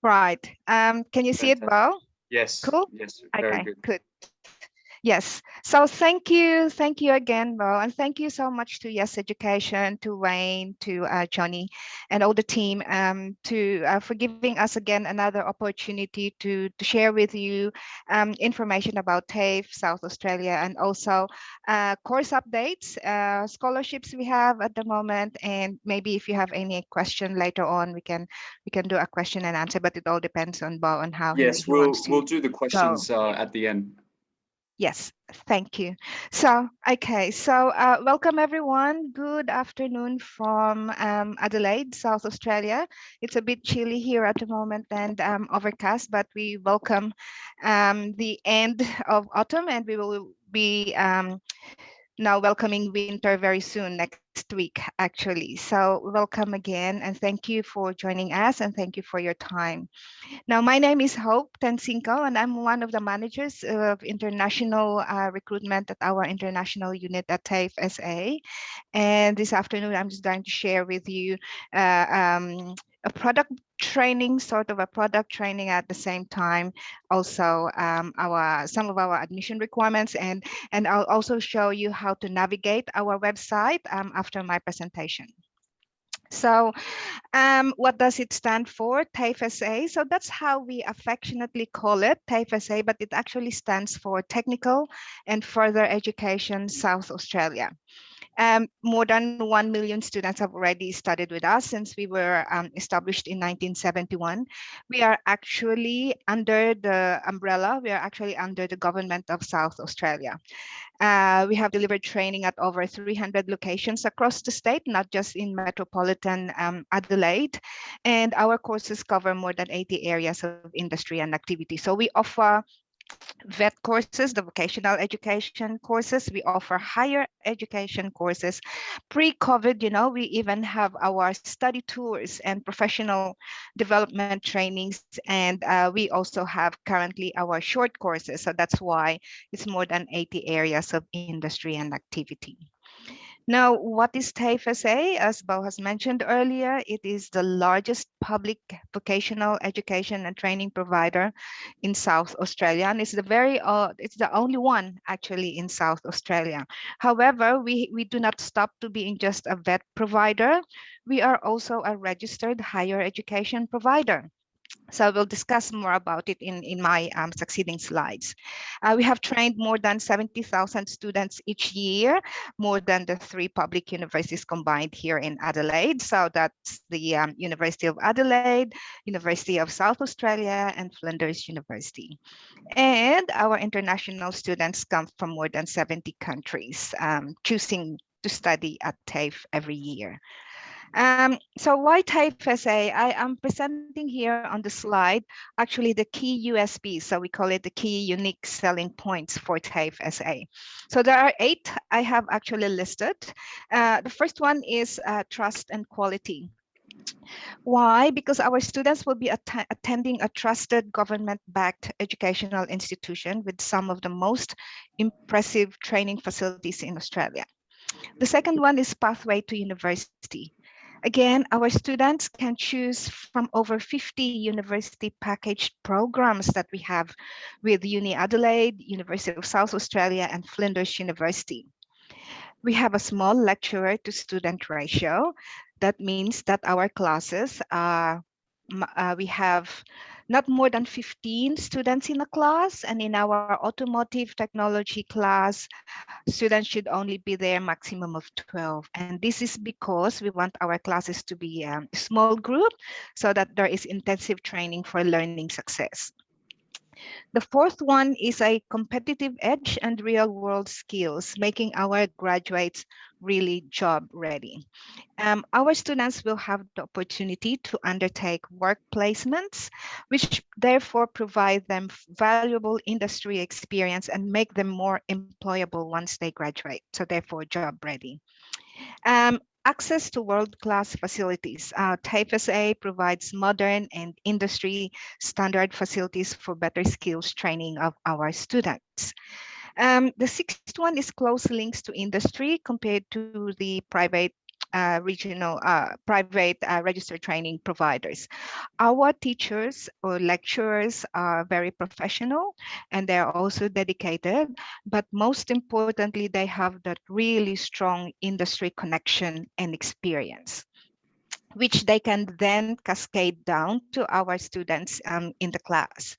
Right. Can you see it, Fantastic. Bo? Yes, Cool. yes, very Okay, good. good. Yes. So thank you again, Bo, and thank you so much to Yes Education, to Wayne, to Johnny, and all the team for giving us again another opportunity to share with you information about TAFE South Australia, and also course updates, scholarships we have at the moment, and maybe if you have any question later on, we can do a question and answer. But it all depends on Bo on how Yes, he wants we'll to do the go. questions at the end. Yes, thank you. So, okay, so welcome everyone. Good afternoon from Adelaide, South Australia. It's a bit chilly here at the moment and overcast, but we welcome the end of autumn, and we will be now welcoming winter very soon, next week, actually. So welcome again, and thank you for joining us, and thank you for your time. Now, my name is Hope Tensinko, and I'm one of the managers of international recruitment at our international unit at TAFE SA. And this afternoon, I'm just going to share with you uh, um, a product training, sort of a product training at the same time, also our some of our admission requirements, and I'll also show you how to navigate our website after my presentation. So what does it stand for? TAFE SA. So that's how we affectionately call it, TAFE SA, but it actually stands for Technical and Further Education South Australia. More than 1 million students have already studied with us since we were established in 1971. We are actually under the umbrella, we are actually under the government of South Australia. We have delivered training at over 300 locations across the state, not just in metropolitan Adelaide. And our courses cover more than 80 areas of industry and activity. So we offer VET courses, the vocational education courses. We offer higher education courses. Pre-COVID, we even have our study tours and professional development trainings. And we also have currently our short courses. So that's why it's more than 80 areas of industry and activity. Now, what is TAFE SA? As Bo has mentioned earlier, it is the largest public vocational education and training provider in South Australia, and it's the only one actually in South Australia. However, we do not stop to being just a VET provider. We are also a registered higher education provider. So we'll discuss more about it in my succeeding slides. We have trained more than 70,000 students each year, more than the 3 public universities combined here in Adelaide. So that's the University of Adelaide, University of South Australia, and Flinders University. And our international students come from more than 70 countries, choosing to study at TAFE every year. So why TAFE SA? I am presenting here on the slide actually the key USPs. So we call it the key unique selling points for TAFE SA. So there are 8 I have actually listed. The first one is trust and quality. Why? Because our students will be attending a trusted government-backed educational institution with some of the most impressive training facilities in Australia. The second one is pathway to university. Again, our students can choose from over 50 university packaged programs that we have with Uni Adelaide, University of South Australia, and Flinders University. We have a small lecturer to student ratio. That means that our classes we have not more than 15 students in a class, and in our automotive technology class, students should only be there maximum of 12. And this is because we want our classes to be a small group so that there is intensive training for learning success. The fourth one is a competitive edge and real world skills, making our graduates really job ready. Our students will have the opportunity to undertake work placements, which therefore provide them valuable industry experience and make them more employable once they graduate. So therefore job ready. Access to world-class facilities. TAFE SA provides modern and industry standard facilities for better skills training of our students. The sixth one is close links to industry compared to the private regional private registered training providers. Our teachers or lecturers are very professional and they're also dedicated, but most importantly, they have that really strong industry connection and experience, which they can then cascade down to our students in the class.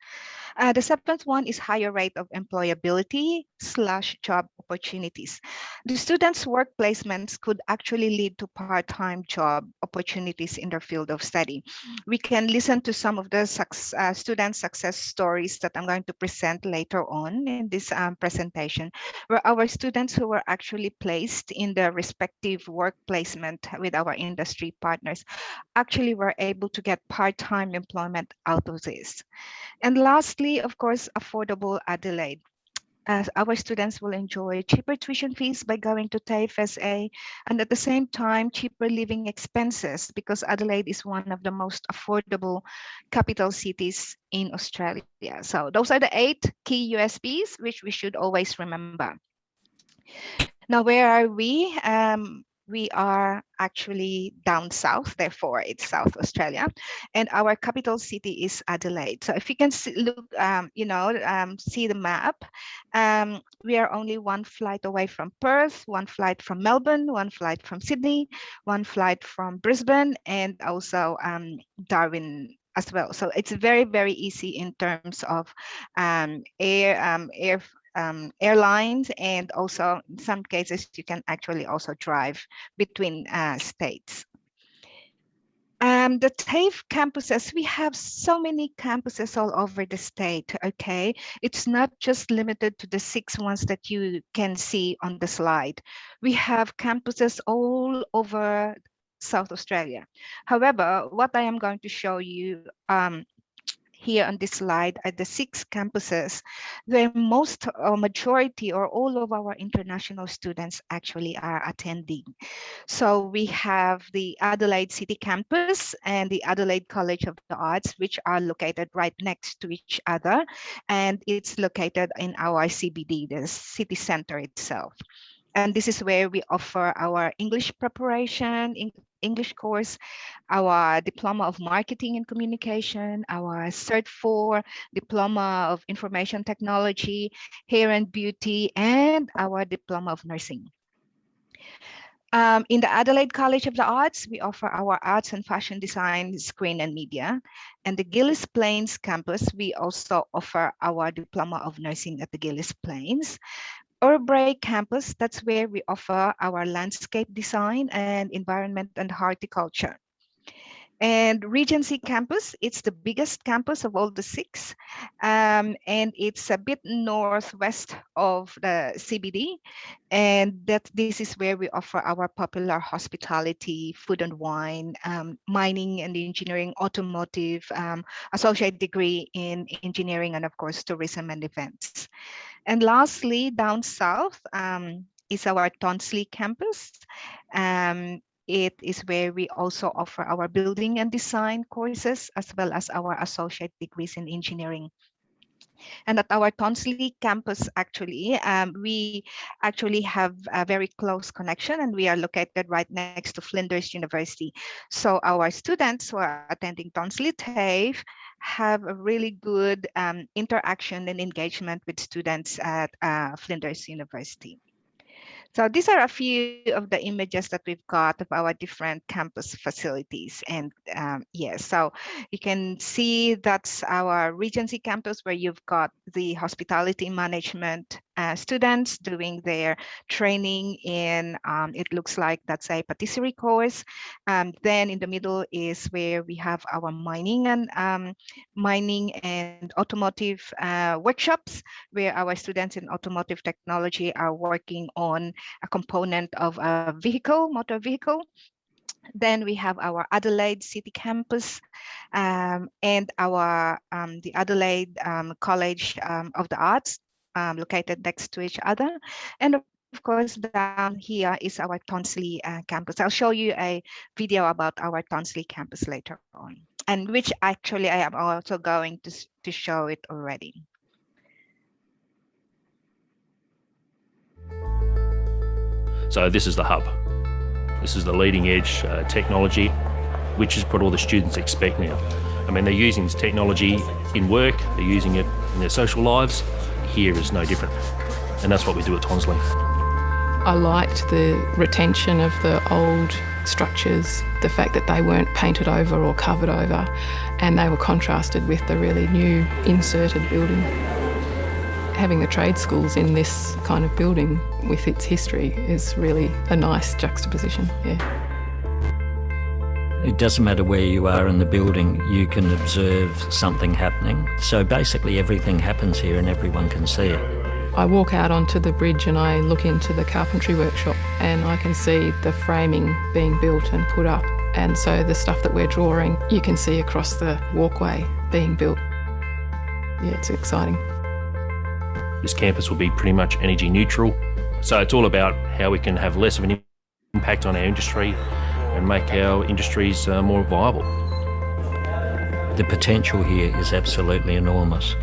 The seventh one is higher rate of employability / job opportunities. The students' work placements could actually lead to part-time job opportunities in their field of study. We can listen to some of the student success stories that I'm going to present later on in this presentation, where our students who were actually placed in the respective work placement with our industry partners actually were able to get part-time employment out of this. And lastly, of course, affordable Adelaide. As our students will enjoy cheaper tuition fees by going to TAFE SA, and at the same time, cheaper living expenses because Adelaide is one of the most affordable capital cities in Australia. So those are the 8 key USPs, which we should always remember. Now, where are we? We are actually down south, therefore it's South Australia, and our capital city is Adelaide. So if you can see, look, see the map, we are only one flight away from Perth, one flight from Melbourne, one flight from Sydney, one flight from Brisbane, and also Darwin as well. So it's very, very easy in terms of airlines, and also in some cases you can actually also drive between states. The TAFE campuses, we have so many campuses all over the state, okay? It's not just limited to the 6 ones that you can see on the slide. We have campuses all over South Australia. However, what I am going to show you here on this slide are the 6 campuses where most or majority or all of our international students actually are attending. So we have the Adelaide City Campus and the Adelaide College of the Arts, which are located right next to each other. And it's located in our CBD, the city center itself. And this is where we offer our English preparation, English course, our Diploma of Marketing and Communication, our Cert 4 Diploma of Information Technology, Hair and Beauty, and our Diploma of Nursing. In the Adelaide College of the Arts, we offer our Arts and Fashion Design, Screen and Media. And the Gillies Plains campus, we also offer our Diploma of Nursing at the Gillies Plains. Urbray campus, that's where we offer our landscape design and environment and horticulture. And Regency campus, it's the biggest campus of all the 6. And it's a bit northwest of the CBD. And this is where we offer our popular hospitality, food and wine, mining and engineering, automotive, associate degree in engineering, and of course, tourism and events. And lastly, down south is our Tonsley campus. It is where we also offer our building and design courses, as well as our associate degrees in engineering. And at our Tonsley campus, actually, we actually have a very close connection, and we are located right next to Flinders University. So our students who are attending Tonsley TAFE have a really good interaction and engagement with students at Flinders University. So these are a few of the images that we've got of our different campus facilities. And yes, so you can see that's our Regency campus, where you've got the hospitality management students doing their training in, it looks like that's a patisserie course. Then in the middle is where we have our mining and automotive workshops, where our students in automotive technology are working on a component of a vehicle, motor vehicle. Then we have our Adelaide City Campus and our the Adelaide College of the Arts, located next to each other. And of course, down here is our Tonsley campus. I'll show you a video about our Tonsley campus later on, and which actually I am also going to show it already. So this is the hub. This is the leading edge technology, which is what all the students expect now. I mean, they're using this technology in work, they're using it in their social lives. Here is no different. And that's what we do at Tonsley. I liked the retention of the old structures, the fact that they weren't painted over or covered over, and they were contrasted with the really new inserted building. Having the trade schools in this kind of building with its history is really a nice juxtaposition, yeah. It doesn't matter where you are in the building, you can observe something happening. So basically everything happens here and everyone can see it. I walk out onto the bridge and I look into the carpentry workshop and I can see the framing being built and put up. And so the stuff that we're drawing, you can see across the walkway being built. Yeah, it's exciting. This campus will be pretty much energy neutral. So it's all about how we can have less of an impact on our industry and make our industries more viable. The potential here is absolutely enormous.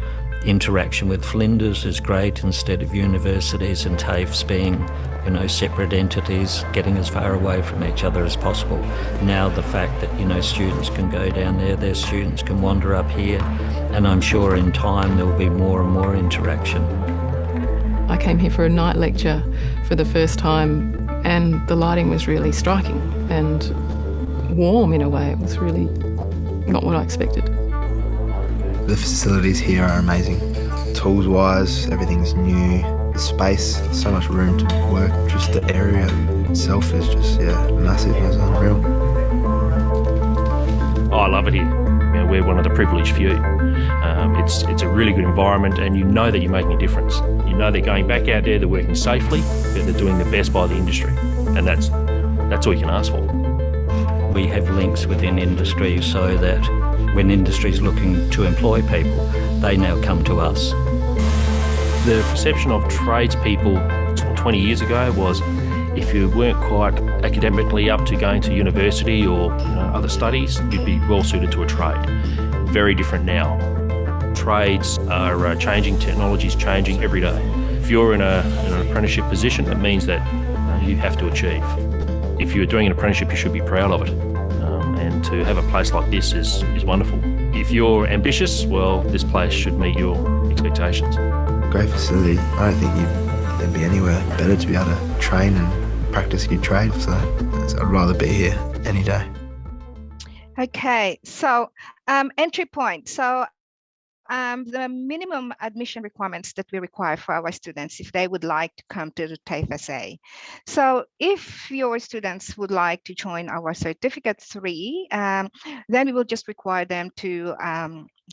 Interaction with Flinders is great instead of universities and TAFEs being, separate entities, getting as far away from each other as possible. Now the fact that, students can go down there, their students can wander up here, and I'm sure in time there will be more and more interaction. I came here for a night lecture for the first time, and the lighting was really striking and warm in a way. It was really not what I expected. The facilities here are amazing. Tools-wise, everything's new. The space, so much room to work. Just the area itself is just, massive. It's unreal. Oh, I love it here. We're one of the privileged few. It's a really good environment, and you know that you're making a difference. You know they're going back out there, they're working safely, but they're doing the best by the industry, and that's all you can ask for. We have links within industry so that when industry is looking to employ people, they now come to us. The perception of tradespeople 20 years ago was if you weren't quite academically up to going to university or other studies, you'd be well suited to a trade. Very different now. Trades are changing, technology's changing every day. If you're in an apprenticeship position, it means that you have to achieve. If you're doing an apprenticeship, you should be proud of it. And to have a place like this is wonderful. If you're ambitious, well, this place should meet your expectations. Great facility. I don't think there'd be anywhere better to be able to train and practice your trade, so I'd rather be here any day. Okay, so entry point. So the minimum admission requirements that we require for our students if they would like to come to the TAFE SA. So if your students would like to join our Certificate 3, then we will just require them to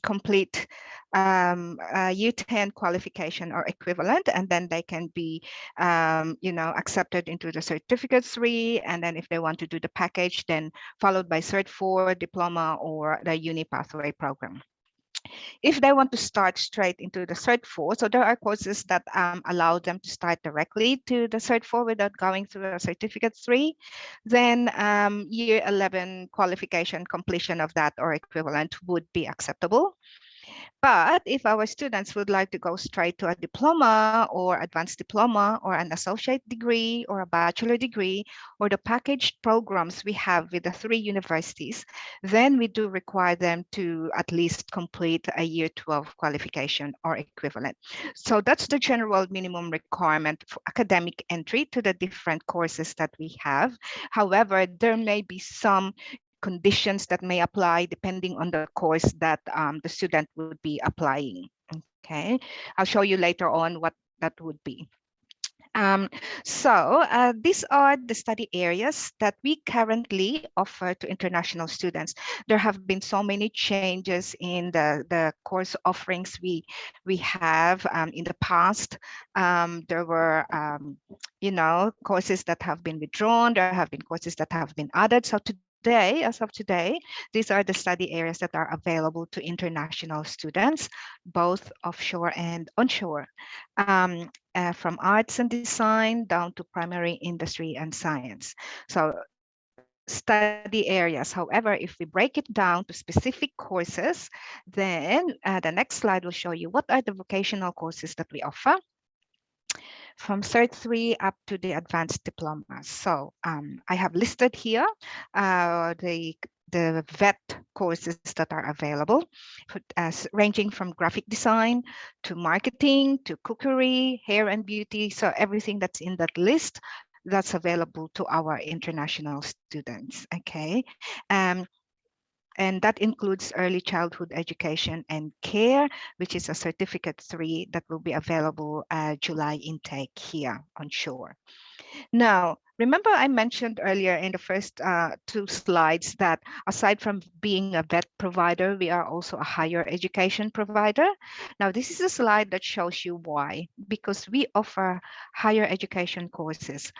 complete a Year 10 qualification or equivalent, and then they can be accepted into the Certificate 3, and then if they want to do the package, then followed by Cert 4, diploma, or the Uni Pathway program. If they want to start straight into the Cert 4, so there are courses that allow them to start directly to the Cert 4 without going through a Certificate 3, then Year 11 qualification completion of that or equivalent would be acceptable. But if our students would like to go straight to a diploma or advanced diploma or an associate degree or a bachelor degree or the packaged programs we have with the 3 universities, then we do require them to at least complete a Year 12 qualification or equivalent. So that's the general minimum requirement for academic entry to the different courses that we have. However, there may be some conditions that may apply depending on the course that the student would be applying. Okay, I'll show you later on what that would be. These are the study areas that we currently offer to international students. There have been so many changes in the course offerings we have in the past. There were courses that have been withdrawn. There have been courses that have been added. So today, as of today, these are the study areas that are available to international students, both offshore and onshore, from arts and design down to primary industry and science. So study areas. However, if we break it down to specific courses, then the next slide will show you what are the vocational courses that we offer. from Cert 3 up to the advanced diploma. So I have listed here the VET courses that are available, as ranging from graphic design to marketing to cookery, hair and beauty. So everything that's in that list, that's available to our international students. Okay. And that includes early childhood education and care, which is a certificate 3 that will be available July intake here on shore. Now, remember I mentioned earlier in the first 2 slides that aside from being a vet provider, we are also a higher education provider. Now, this is a slide that shows you why, because we offer higher education courses.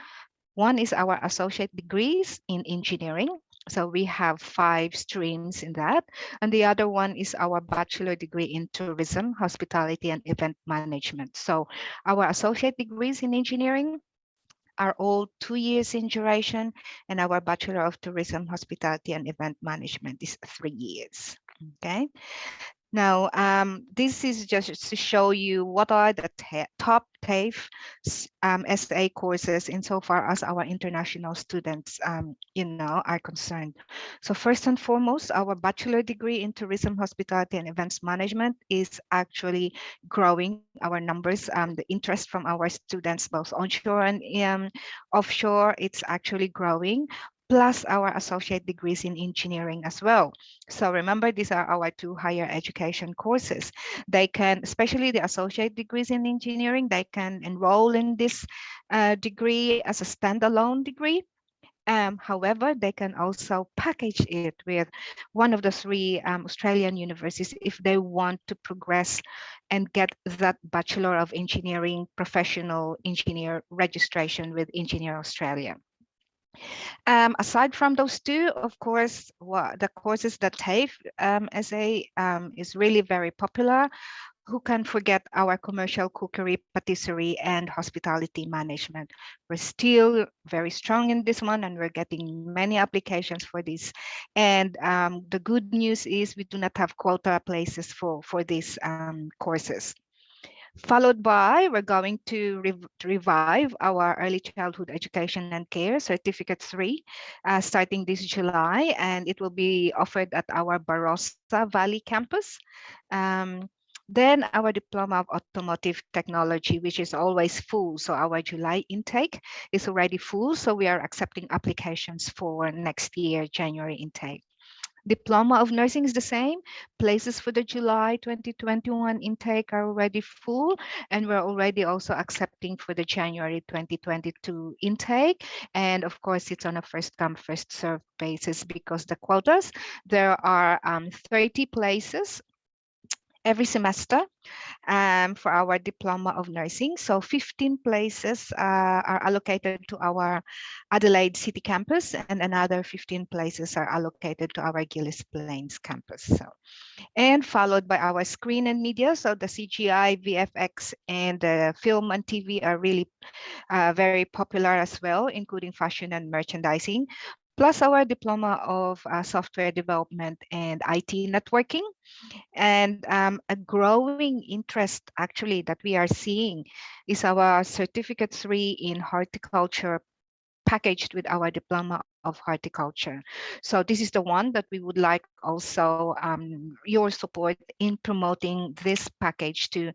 One is our associate degrees in engineering. So we have 5 streams in that. And the other one is our bachelor degree in tourism, hospitality, and event management. So our associate degrees in engineering are all 2 years in duration, and our Bachelor of Tourism, Hospitality, and Event Management is 3 years. Okay. Now, this is just to show you what are the top TAFE SA courses insofar as our international students, are concerned. So first and foremost, our bachelor degree in tourism, hospitality, and events management is actually growing our numbers. The interest from our students, both onshore and offshore, it's actually growing, plus our associate degrees in engineering as well. So remember, these are our 2 higher education courses. They can, especially the associate degrees in engineering, they can enroll in this degree as a standalone degree. However, they can also package it with one of the 3 Australian universities if they want to progress and get that Bachelor of Engineering professional engineer registration with Engineer Australia. Aside from those 2, of course, the courses that TAFE SA is really very popular. Who can forget our commercial cookery, patisserie, and hospitality management? We're still very strong in this one, and we're getting many applications for this. And the good news is we do not have quota places for these courses. Followed by, we're going to revive our early childhood education and care certificate 3 starting this July, and it will be offered at our Barossa Valley campus. Then our diploma of automotive technology, which is always full. So our July intake is already full. So we are accepting applications for next year, January intake. Diploma of nursing is the same. Places for the July 2021 intake are already full, and we're already also accepting for the January 2022 intake. And of course, it's on a first come, first served basis because the quotas, there are 30 places every semester for our diploma of nursing. So 15 places are allocated to our Adelaide City campus, and another 15 places are allocated to our Gillis Plains campus. So, and followed by our screen and media. So the CGI, VFX, and film and TV are really very popular as well, including fashion and merchandising, plus our diploma of software development and IT networking. And a growing interest actually that we are seeing is our certificate 3 in horticulture packaged with our diploma of horticulture. So this is the one that we would like also your support in promoting this package to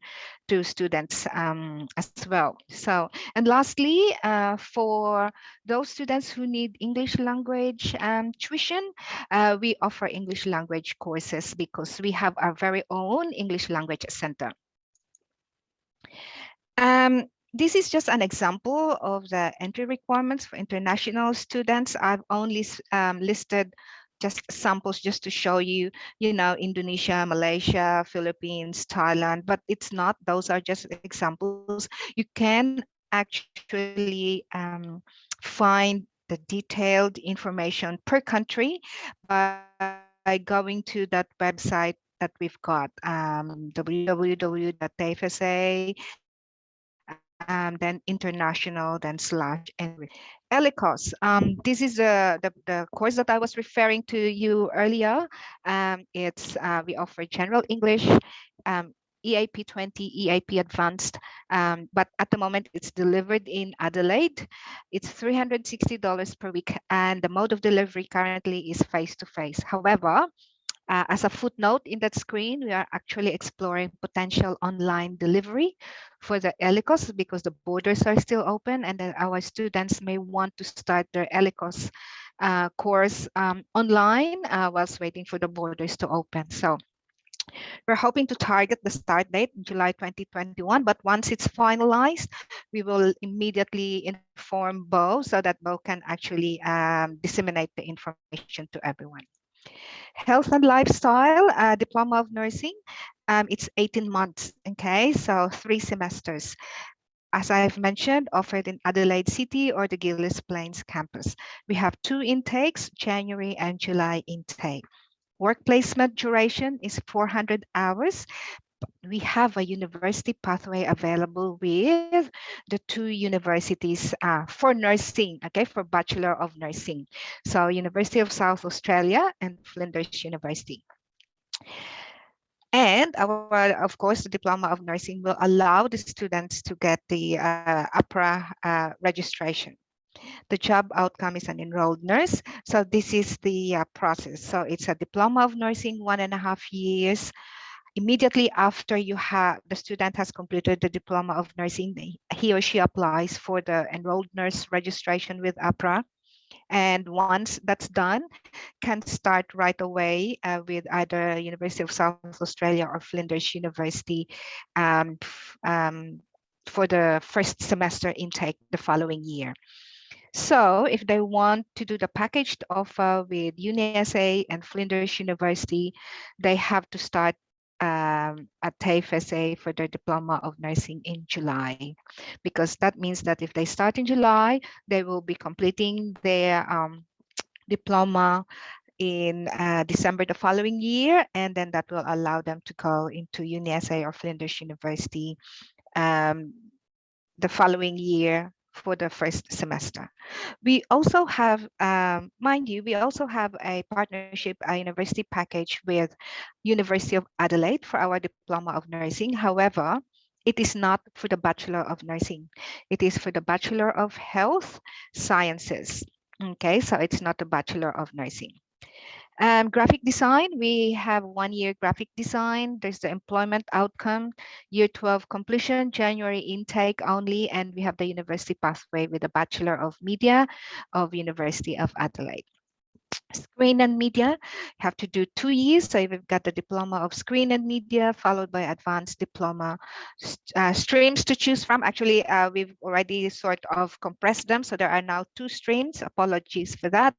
students as well. So, and lastly, for those students who need English language tuition, we offer English language courses because we have our very own English language center. This is just an example of the entry requirements for international students. I've only listed just samples just to show you, Indonesia, Malaysia, Philippines, Thailand, but it's not, those are just examples. You can actually find the detailed information per country by going to that website that we've got, www.tafesa, then international, then / ELICOS. This is the course that I was referring to you earlier. We offer general English, EAP 20, EAP Advanced, but at the moment it's delivered in Adelaide. It's $360 per week, and the mode of delivery currently is face-to-face. However, as a footnote in that screen, we are actually exploring potential online delivery for the ELICOS because the borders are still open, and that our students may want to start their ELICOS course online whilst waiting for the borders to open. So we're hoping to target the start date in July 2021, but once it's finalized, we will immediately inform Bo so that Bo can actually disseminate the information to everyone. Health and lifestyle, diploma of nursing, it's 18 months, okay? So 3 semesters. As I've mentioned, offered in Adelaide City or the Gillis Plains campus. We have 2 intakes, January and July intake. Work placement duration is 400 hours. We have a university pathway available with the 2 universities for nursing, okay, for Bachelor of Nursing. So University of South Australia and Flinders University. And of course, the Diploma of Nursing will allow the students to get the APRA registration. The job outcome is an enrolled nurse. So this is the process. So it's a Diploma of Nursing, 1.5 years. Immediately after the student has completed the Diploma of Nursing, he or she applies for the enrolled nurse registration with APRA. And once that's done, can start right away with either University of South Australia or Flinders University for the first semester intake the following year. So if they want to do the packaged offer with UniSA and Flinders University, they have to start at TAFE SA for their Diploma of Nursing in July, because that means that if they start in July, they will be completing their diploma in December the following year, and then that will allow them to go into UniSA or Flinders University the following year for the first semester. We also have, mind you, we also have a partnership, a university package with University of Adelaide for our Diploma of Nursing. However, it is not for the Bachelor of Nursing. It is for the Bachelor of Health Sciences. Okay, so it's not a Bachelor of Nursing. Graphic design, we have 1 year graphic design. There's the employment outcome, year 12 completion, January intake only, and we have the university pathway with a Bachelor of Media of University of Adelaide. Screen and media, have to do 2 years. So we've got the Diploma of Screen and Media followed by advanced diploma. Streams to choose from. Actually, we've already sort of compressed them. So there are now 2 streams. Apologies for that.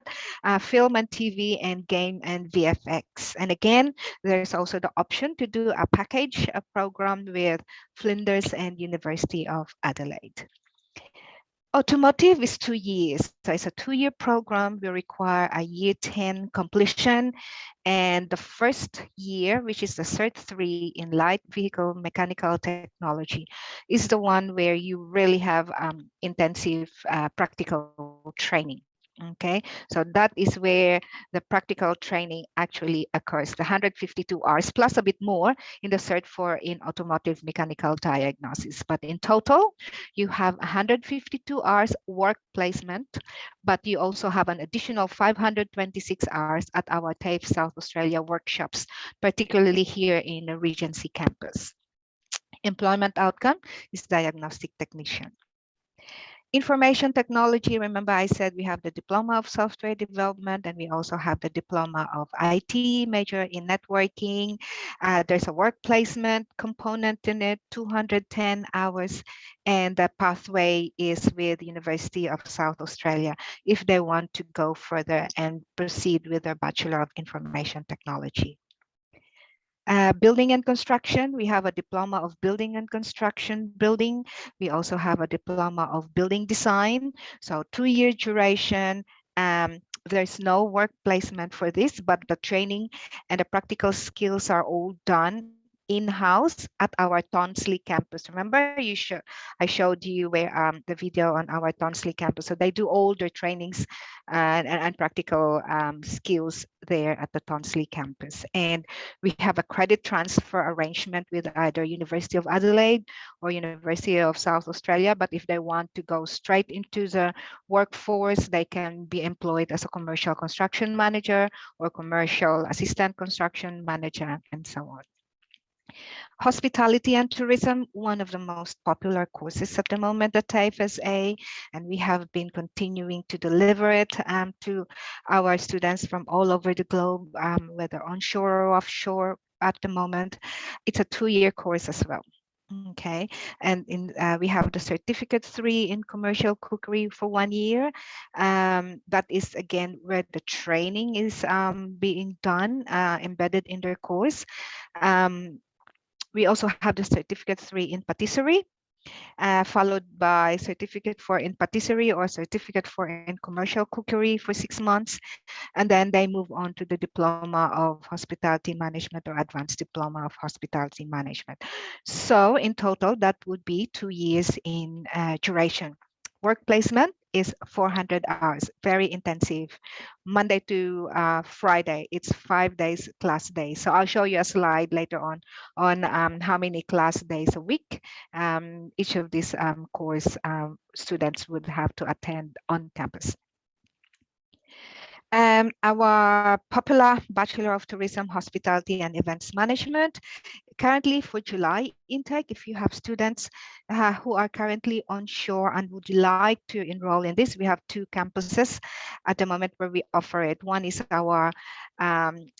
Film and TV and game and VFX. And again, there's also the option to do a package, a program with Flinders and University of Adelaide. Automotive is 2 years. So it's a 2-year program. We require a year 10 completion. And the first year, which is the Cert 3 in light vehicle mechanical technology, is the one where you really have intensive practical training. Okay, so that is where the practical training actually occurs, the 152 hours plus a bit more in the Cert 4 in automotive mechanical diagnosis. But in total, you have 152 hours work placement, but you also have an additional 526 hours at our TAFE South Australia workshops, particularly here in the Regency campus. Employment outcome is diagnostic technician. Information technology, remember I said we have the Diploma of Software Development and we also have the Diploma of IT, major in networking. There's a work placement component in it, 210 hours, and the pathway is with University of South Australia if they want to go further and proceed with their Bachelor of Information Technology. Building and construction, we have a Diploma of Building and Construction Building. We also have a Diploma of Building Design. So 2-year duration. There's no work placement for this, but the training and the practical skills are all done in-house at our Tonsley campus. Remember, I showed you where the video on our Tonsley campus. So they do all their trainings and practical skills there at the Tonsley campus. And we have a credit transfer arrangement with either University of Adelaide or University of South Australia. But if they want to go straight into the workforce, they can be employed as a commercial construction manager or commercial assistant construction manager, and so on. Hospitality and tourism, one of the most popular courses at the moment at TAFE, and we have been continuing to deliver it to our students from all over the globe, whether onshore or offshore at the moment. It's a 2-year course as well. Okay, and we have the certificate 3 in commercial cookery for 1 year. That is again where the training is being done, embedded in their course. We also have the certificate 3 in patisserie, followed by certificate 4 in patisserie or certificate 4 in commercial cookery for 6 months. And then they move on to the diploma of hospitality management or advanced diploma of hospitality management. So in total, that would be 2 years in duration. Work placement is 400 hours, very intensive. Monday to Friday, it's 5 days class days. So I'll show you a slide later on how many class days a week each of these course students would have to attend on campus. Our popular Bachelor of Tourism, Hospitality and Events Management, currently for July intake, if you have students who are currently onshore and would like to enroll in this, we have 2 campuses at the moment where we offer it. One is our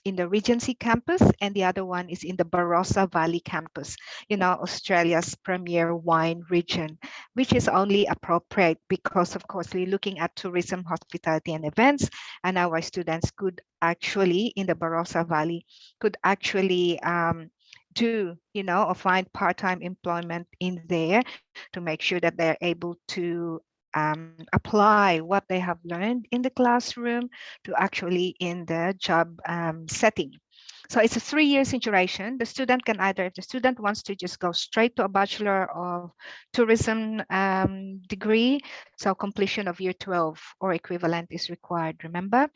in the Regency campus, and the other one is in the Barossa Valley campus, Australia's premier wine region, which is only appropriate because, of course, we're looking at tourism, hospitality and events, and our students could actually, in the Barossa Valley, could actually do, or find part-time employment in there to make sure that they're able to apply what they have learned in the classroom to actually in the job setting. So it's a 3 years in duration. The student can either, if the student wants to just go straight to a Bachelor of Tourism degree, so completion of year 12 or equivalent is required, remember?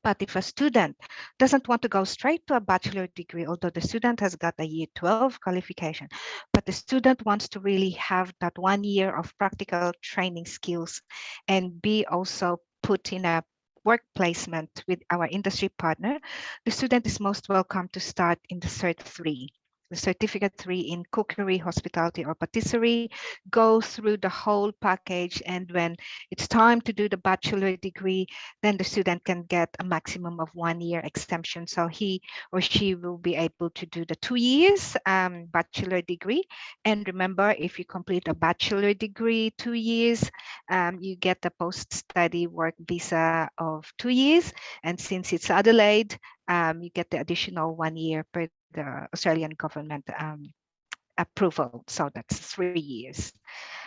But if a student doesn't want to go straight to a bachelor degree, although the student has got a year 12 qualification, but the student wants to really have that 1 year of practical training skills and be also put in a work placement with our industry partner, the student is most welcome to start in the Cert 3. The certificate 3 in cookery, hospitality, or patisserie, go through the whole package. And when it's time to do the bachelor degree, then the student can get a maximum of 1 year exemption. So he or she will be able to do the 2 years bachelor degree. And remember, if you complete a bachelor degree 2 years, you get the post-study work visa of 2 years. And since it's Adelaide, you get the additional 1 year per the Australian government approval. So that's 3 years.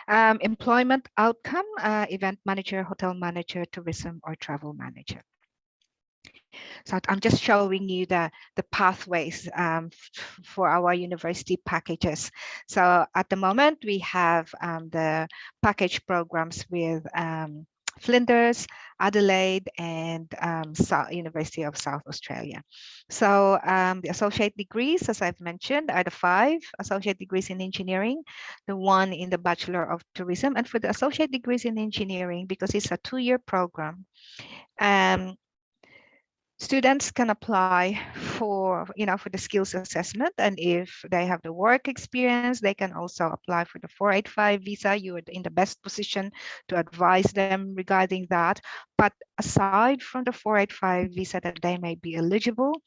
Employment outcome, event manager, hotel manager, tourism or travel manager. So I'm just showing you the pathways for our university packages. So at the moment, we have the package programs with Flinders, Adelaide, and University of South Australia. So the associate degrees, as I've mentioned, are the 5 associate degrees in engineering, the 1 in the Bachelor of Tourism. And for the associate degrees in engineering, because it's a 2-year program, students can apply for the skills assessment, and if they have the work experience, they can also apply for the 485 visa. You are in the best position to advise them regarding that. But aside from the 485 visa that they may be eligible,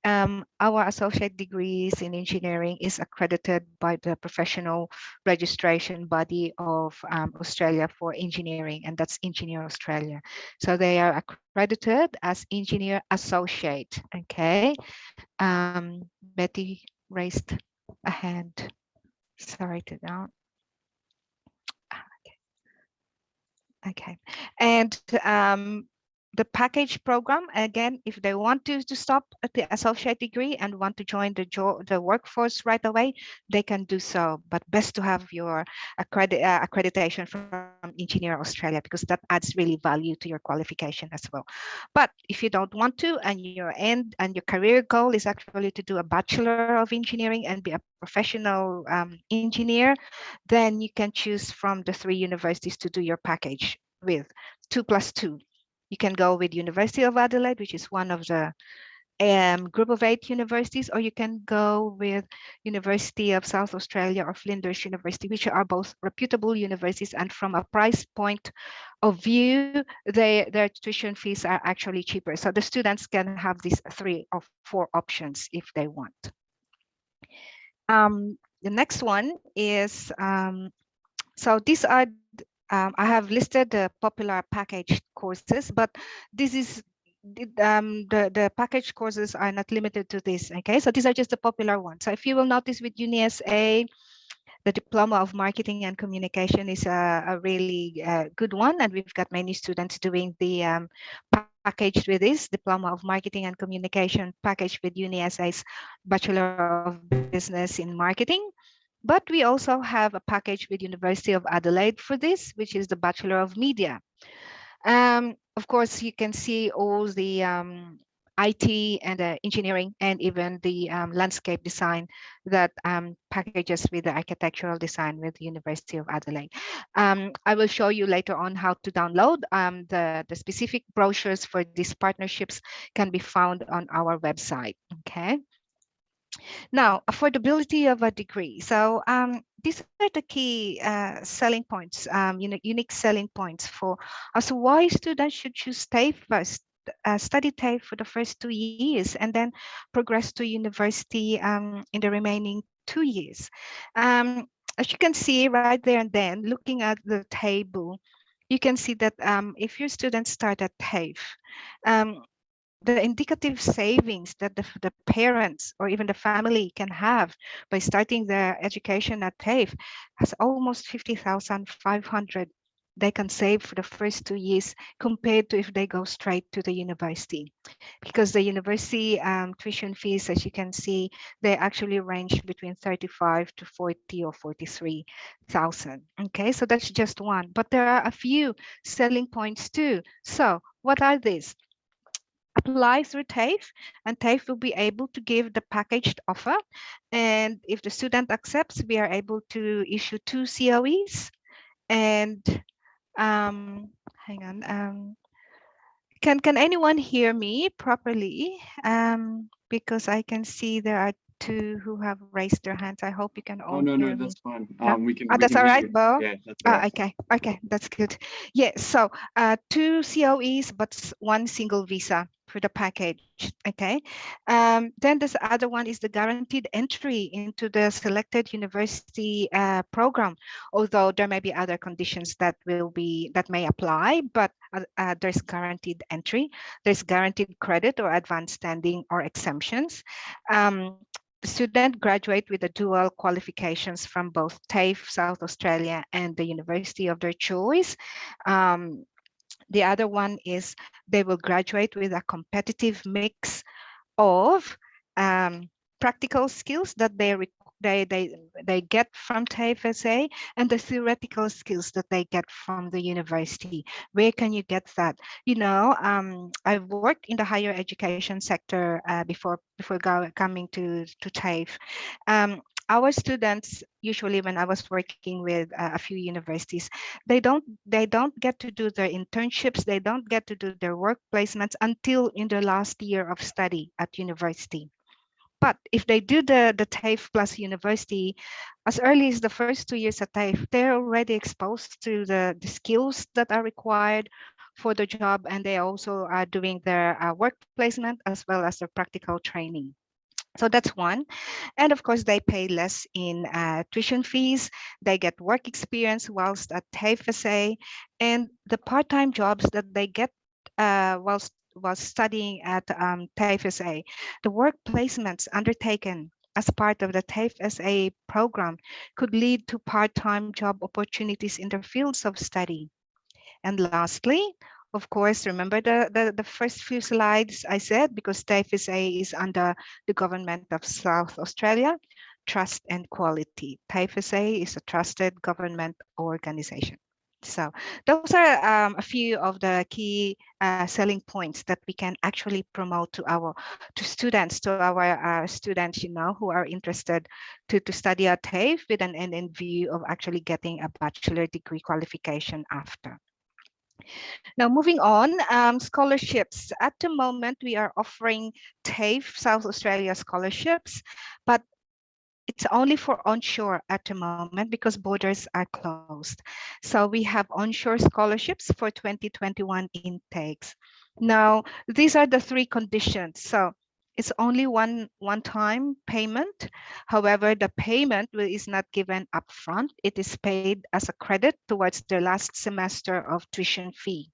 our associate degrees in engineering is accredited by the professional registration body of Australia for engineering, and that's Engineer Australia. So they are accredited as engineer associate. Okay, Betty raised a hand. Sorry to know. Okay, and the package program, again, if they want to stop at the associate degree and want to join the workforce right away, they can do so. But best to have your accreditation from Engineer Australia, because that adds really value to your qualification as well. But if you don't want to, and your end and your career goal is actually to do a Bachelor of Engineering and be a professional engineer, then you can choose from the 3 universities to do your package with 2+2. You can go with University of Adelaide, which is one of the group of 8 universities, or you can go with University of South Australia or Flinders University, which are both reputable universities, and from a price point of view, their tuition fees are actually cheaper. So the students can have these 3 or 4 options if they want. The next one is, so these are, I have listed the popular package courses, but this is the package courses are not limited to this. Okay, so these are just the popular ones. So if you will notice with UniSA, the Diploma of Marketing and Communication is a really good one, and we've got many students doing the package with this Diploma of Marketing and Communication package with UniSA's Bachelor of Business in Marketing. But we also have a package with University of Adelaide for this, which is the Bachelor of Media. Of course, you can see all the IT and engineering and even the landscape design that packages with the architectural design with the University of Adelaide. I will show you later on how to download the specific brochures for these partnerships can be found on our website. Okay. Now, affordability of a degree. So these are the key selling points, unique selling points for us. Why students should choose TAFE first, study TAFE for the first 2 years, and then progress to university in the remaining 2 years. As you can see right there and then, looking at the table, you can see that if your students start at TAFE, the indicative savings that the parents or even the family can have by starting their education at TAFE has almost 50,500 they can save for the first 2 years compared to if they go straight to the university. Because the university tuition fees, as you can see, they actually range between 35 to 40 or 43,000. Okay, so that's just one, but there are a few selling points too. So what are these? Apply through TAFE, and TAFE will be able to give the packaged offer. And if the student accepts, we are able to issue 2 COEs. And hang on, can anyone hear me properly? Because I can see there are 2 who have raised their hands. I hope you can all no, hear me. that's fine. No? We can That's all hear right, you. Bo? Yeah, that's all right. Okay, that's good. Yeah, so 2 COEs, but 1 single visa for the package. Okay. Then this other one is the guaranteed entry into the selected university program. Although there may be other conditions that may apply, but there's guaranteed entry. There's guaranteed credit or advanced standing or exemptions. The student graduate with the dual qualifications from both TAFE South Australia and the university of their choice. The other one is they will graduate with a competitive mix of practical skills that they get from TAFE and the theoretical skills that they get from the university. Where can you get that? You know, I've worked in the higher education sector before coming to TAFE. Our students, usually when I was working with a few universities, they don't get to do their internships, they don't get to do their work placements until in their last year of study at university. But if they do the TAFE plus university, as early as the first 2 years at TAFE, they're already exposed to the skills that are required for the job, and they also are doing their work placement as well as their practical training. So that's one. And of course, they pay less in tuition fees. They get work experience whilst at TAFE, and the part-time jobs that they get whilst studying at TAFE, the work placements undertaken as part of the TAFE program could lead to part-time job opportunities in their fields of study. And lastly, Of course, remember the first few slides I said, because TAFE is under the government of South Australia, trust and quality. TAFE is a trusted government organization. So those are a few of the key selling points that we can actually promote to our students, who are interested to study at TAFE with an end in view of actually getting a bachelor degree qualification after. Now, moving on, scholarships. At the moment, we are offering TAFE South Australia scholarships, but it's only for onshore at the moment because borders are closed. So we have onshore scholarships for 2021 intakes. Now, these are the three conditions. So it's only one-time payment. However, the payment is not given upfront. It is paid as a credit towards the last semester of tuition fee.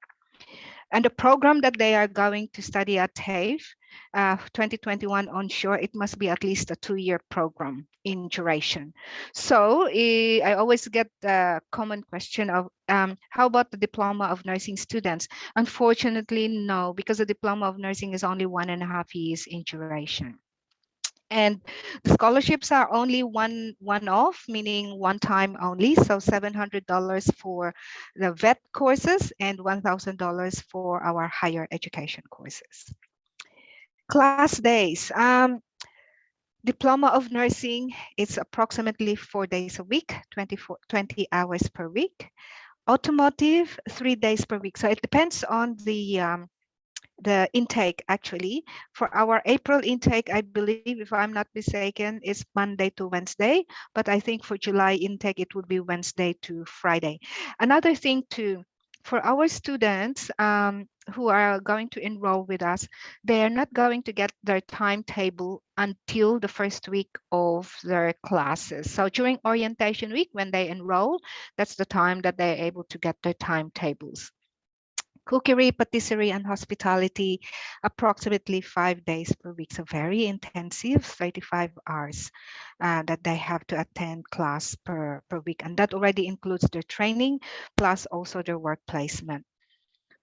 And the program that they are going to study at TAFE 2021 onshore, it must be at least a 2-year program in duration. So I always get the common question of how about the diploma of nursing students? Unfortunately, no, because the diploma of nursing is only 1.5 years in duration. And the scholarships are only one-off, meaning one time only. So $700 for the vet courses and $1,000 for our higher education courses. Class days. Diploma of nursing, it's approximately 4 days a week, 20 hours per week. Automotive, 3 days per week. So it depends on the intake actually. For our April intake, I believe, if I'm not mistaken, is Monday to Wednesday, but I think for July intake, it would be Wednesday to Friday. Another thing too, for our students who are going to enroll with us, they are not going to get their timetable until the first week of their classes. So during orientation week, when they enroll, that's the time that they're able to get their timetables. Cookery, patisserie, and hospitality, approximately 5 days per week. So very intensive, 35 hours that they have to attend class per week. And that already includes their training, plus also their work placement.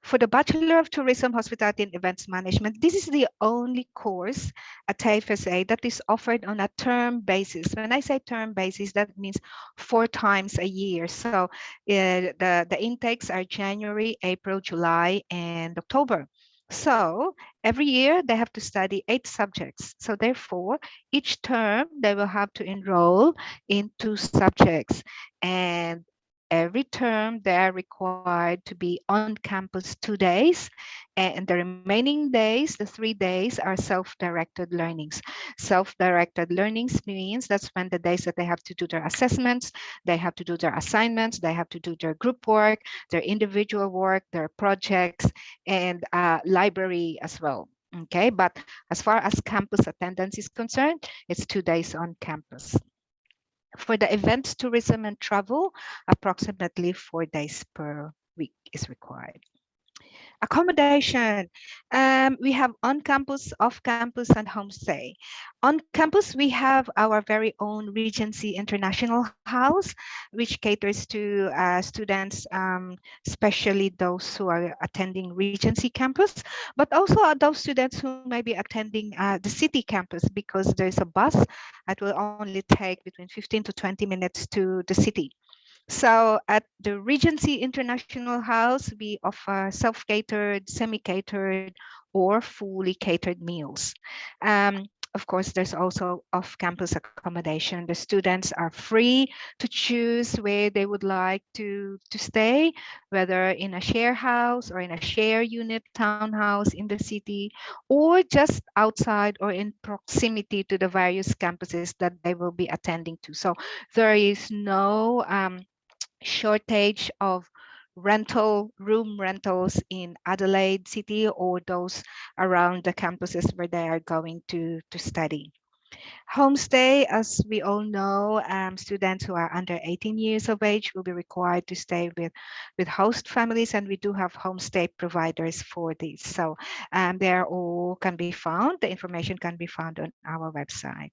For the Bachelor of Tourism, Hospitality and Events Management, this is the only course at TAFE that is offered on a term basis. When I say term basis, that means 4 times a year. So the intakes are January, April, July, and October. So every year they have to study 8 subjects. So therefore, each term they will have to enroll in 2 subjects. And every term they are required to be on campus 2 days, and the remaining days, the 3 days, are self-directed learnings. Self-directed learnings means that's when the days that they have to do their assessments, they have to do their assignments, they have to do their group work, their individual work, their projects, and library as well. Okay, but as far as campus attendance is concerned, it's 2 days on campus. For the events, tourism, and travel, approximately 4 days per week is required. Accommodation. We have on campus, off campus, and homestay. On campus, we have our very own Regency International House, which caters to students, especially those who are attending Regency campus, but also those students who may be attending the city campus, because there's a bus that will only take between 15 to 20 minutes to the city. So at the Regency International House, we offer self-catered, semi-catered, or fully catered meals. Of course, there's also off-campus accommodation. The students are free to choose where they would like to stay, whether in a share house or in a share unit townhouse in the city, or just outside or in proximity to the various campuses that they will be attending to. So there is no shortage of room rentals in Adelaide City or those around the campuses where they are going to study. Homestay, as we all know, students who are under 18 years of age will be required to stay with host families, and we do have homestay providers for this. So they all can be found, the information can be found on our website.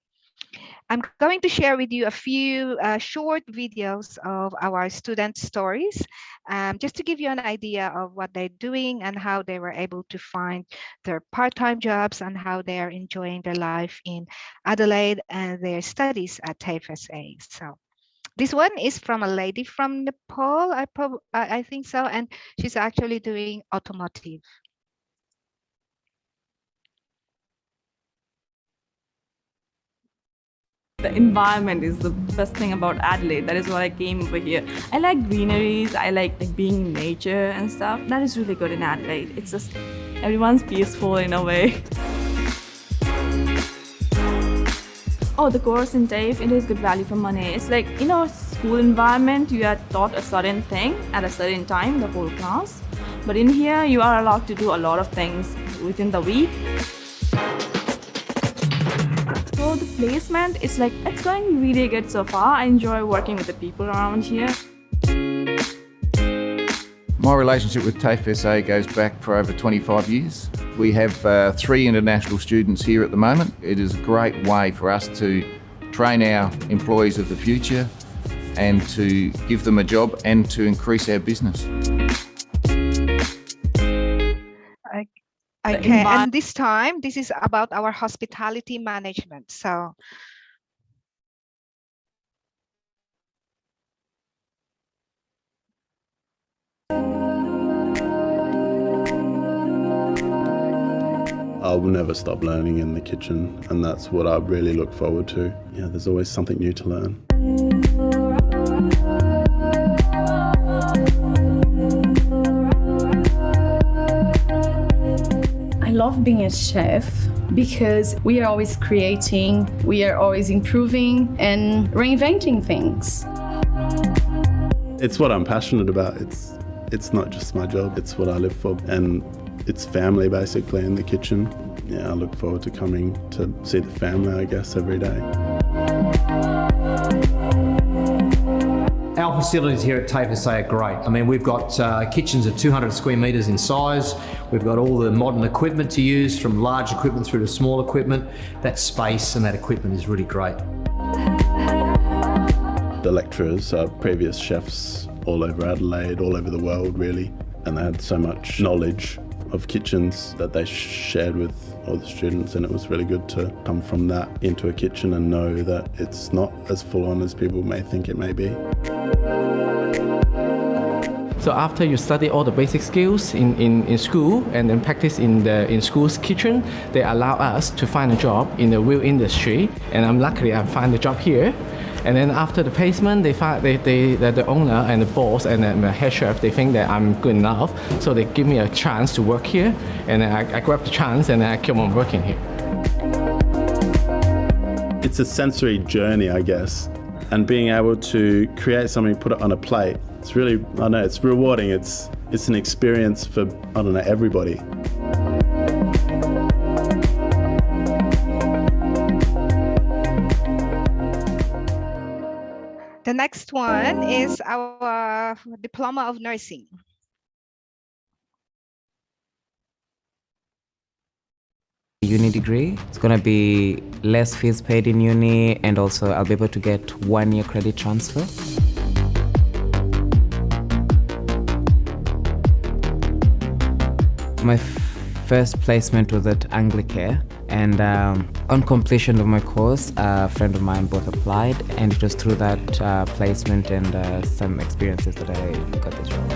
I'm going to share with you a few short videos of our student stories, just to give you an idea of what they're doing and how they were able to find their part-time jobs and how they are enjoying their life in Adelaide and their studies at TAFE. So this one is from a lady from Nepal, I think so, and she's actually doing automotive. The environment is the best thing about Adelaide. That is why I came over here. I like greeneries, I like being in nature and stuff. That is really good in Adelaide. It's just, everyone's peaceful in a way. Oh, the course in TAFE, it is good value for money. It's like, school environment, you are taught a certain thing at a certain time, the whole class. But in here, you are allowed to do a lot of things within the week. So the placement is it's going really good so far. I enjoy working with the people around here. My relationship with TAFE SA goes back for over 25 years. We have 3 international students here at the moment. It is a great way for us to train our employees of the future and to give them a job and to increase our business. Okay, and this time, this is about our hospitality management. So I will never stop learning in the kitchen, and that's what I really look forward to. Yeah, there's always something new to learn. I love being a chef because we are always creating, we are always improving and reinventing things. It's what I'm passionate about. It's not just my job, it's what I live for, and it's family basically in the kitchen. Yeah, I look forward to coming to see the family, I guess, every day. Our facilities here at TAFE SA are great. I mean, we've got kitchens of 200 square metres in size. We've got all the modern equipment to use, from large equipment through to small equipment. That space and that equipment is really great. The lecturers are previous chefs all over Adelaide, all over the world really, and they had so much knowledge of kitchens that they shared with all the students, and it was really good to come from that into a kitchen and know that it's not as full on as people may think it may be. So after you study all the basic skills in school and then practice in school's kitchen, they allow us to find a job in the real industry, and I'm lucky I find the job here. And then after the placement, the owner and the boss and the head chef, they think that I'm good enough, so they give me a chance to work here, and I grab the chance and I keep on working here. It's a sensory journey, I guess, and being able to create something, put it on a plate, it's really, I don't know, it's rewarding. It's an experience for, I don't know, everybody. the next one is our Diploma of Nursing. Uni degree. It's going to be less fees paid in uni, and also I'll be able to get 1-year credit transfer. My first placement was at Anglicare, and on completion of my course, a friend of mine both applied, and it was through that placement and some experiences that I got the job.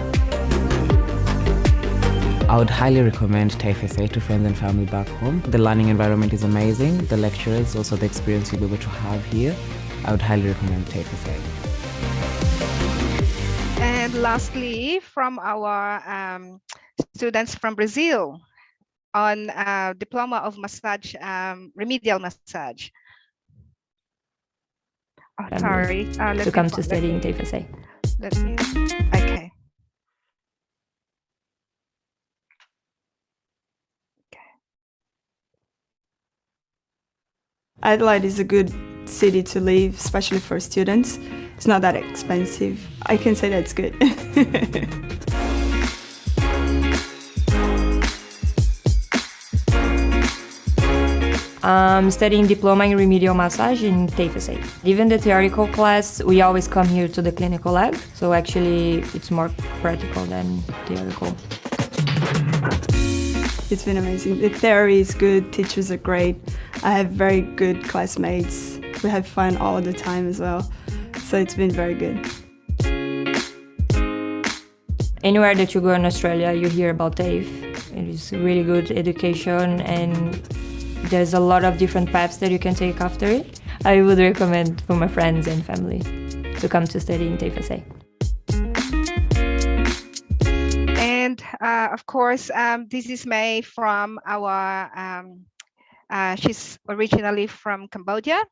I would highly recommend TAFE SA to friends and family back home. The learning environment is amazing, the lecturers, also the experience you'll be able to have here. I would highly recommend TAFE SA. And lastly, from our students from Brazil on Diploma of Massage, Remedial Massage. Oh, sorry. To come to study in TAFE SA. Okay. Adelaide is a good city to live, especially for students. It's not that expensive. I can say that's good. I'm studying diploma in remedial massage in TAFE. Given the theoretical class, we always come here to the clinical lab, so actually it's more practical than theoretical. It's been amazing. The theory is good, teachers are great. I have very good classmates. We have fun all the time as well, so it's been very good. Anywhere that you go in Australia, you hear about TAFE. It is really good education, and there's a lot of different paths that you can take after it. I would recommend for my friends and family to come to study in TAFE. And of course, this is May from she's originally from Cambodia,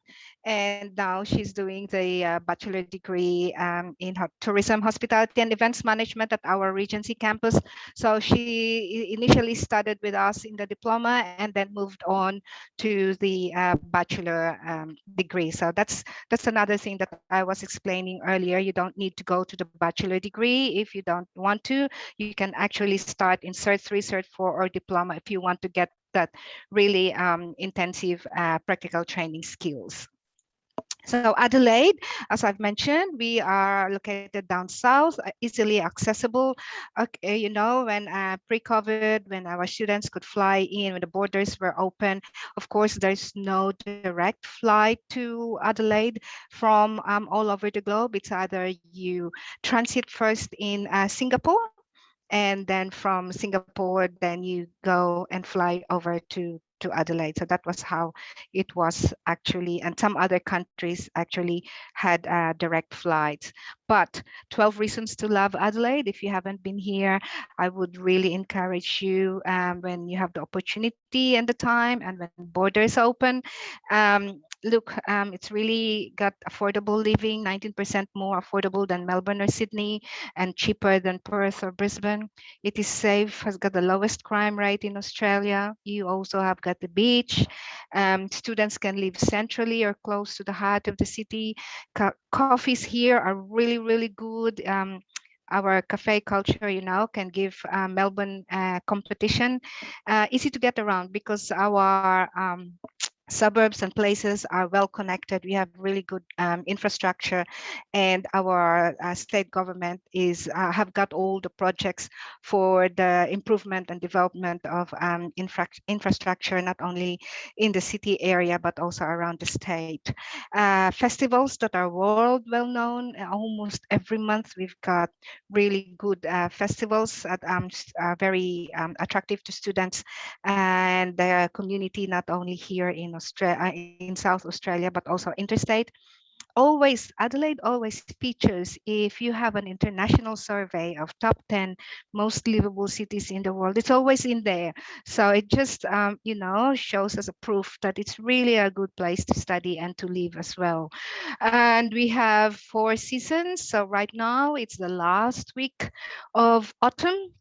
and now she's doing the bachelor degree in tourism, hospitality, and events management at our Regency campus. So she initially started with us in the diploma and then moved on to the bachelor degree. So that's another thing that I was explaining earlier. You don't need to go to the bachelor degree if you don't want to. You can actually start in Cert 3, Cert 4, or diploma if you want to get that really intensive practical training skills. So Adelaide, as I've mentioned, we are located down south, easily accessible. Okay, you know, when pre-COVID, when our students could fly in, when the borders were open, of course, there's no direct flight to Adelaide from all over the globe. It's either you transit first in Singapore, and then from Singapore, then you go and fly over to Adelaide. So that was how it was actually, and some other countries actually had direct flights. But 12 Reasons to Love Adelaide, if you haven't been here, I would really encourage you when you have the opportunity and the time, and when borders open. Look, it's really got affordable living, 19% more affordable than Melbourne or Sydney, and cheaper than Perth or Brisbane. It is safe, has got the lowest crime rate in Australia. You also have got the beach. Students can live centrally or close to the heart of the city. Coffees here are really, really good. Our cafe culture, you know, can give Melbourne competition. Easy to get around because our suburbs and places are well connected. We have really good infrastructure, and our state government is have got all the projects for the improvement and development of infrastructure, not only in the city area but also around the state. Festivals that are world well known. Almost every month we've got really good festivals that are very attractive to students and the community, not only here in Australia, in South Australia, but also interstate. Always, Adelaide always features, if you have an international survey of top 10 most livable cities in the world, it's always in there. So it just, you know, shows us a proof that it's really a good place to study and to live as well. And we have 4 seasons. So right now it's the last week of autumn,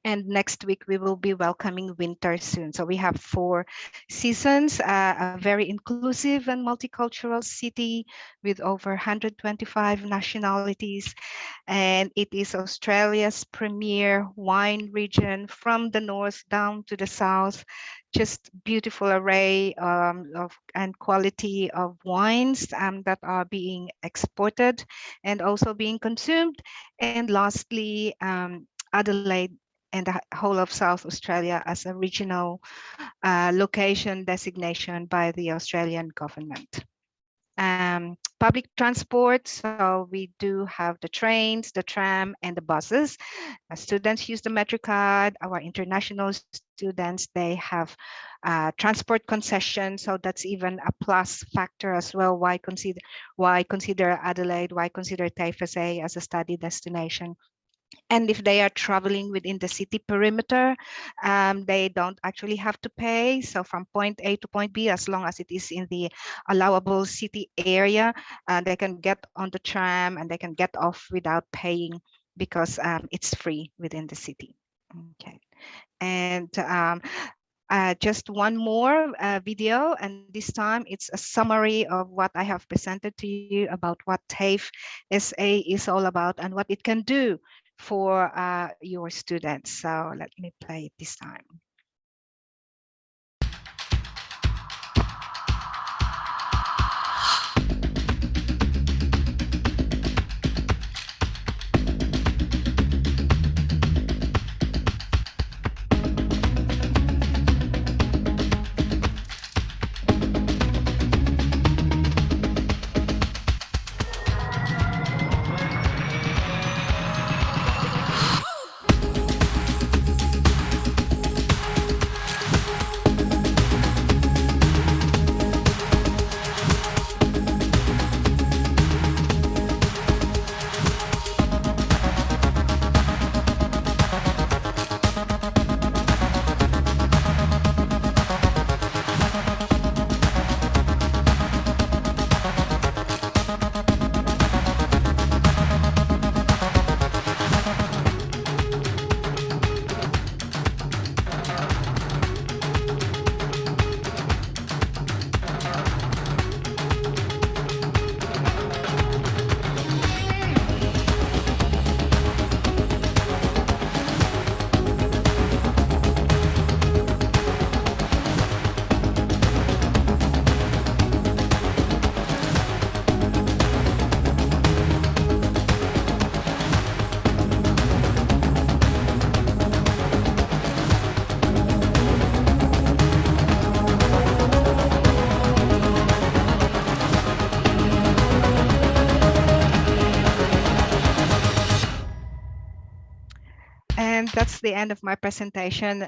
and next week we will be welcoming winter soon. So we have 4 seasons, a very inclusive and multicultural city with over 125 nationalities, and it is Australia's premier wine region from the north down to the south. Just beautiful array of and quality of wines that are being exported and also being consumed. And lastly, Adelaide and the whole of South Australia as a regional location designation by the Australian government. Public transport, so we do have the trains, the tram, and the buses. Students use the MetroCard. Our international students, they have transport concessions, so that's even a plus factor as well. Why consider Adelaide? Why consider TAFE as a study destination? And if they are traveling within the city perimeter, they don't actually have to pay. So from point A to point B, as long as it is in the allowable city area, they can get on the tram and they can get off without paying because it's free within the city. Okay, and just one more video, and this time it's a summary of what I have presented to you about what TAFE SA is all about and what it can do for your students. So let me play it this time. And that's the end of my presentation.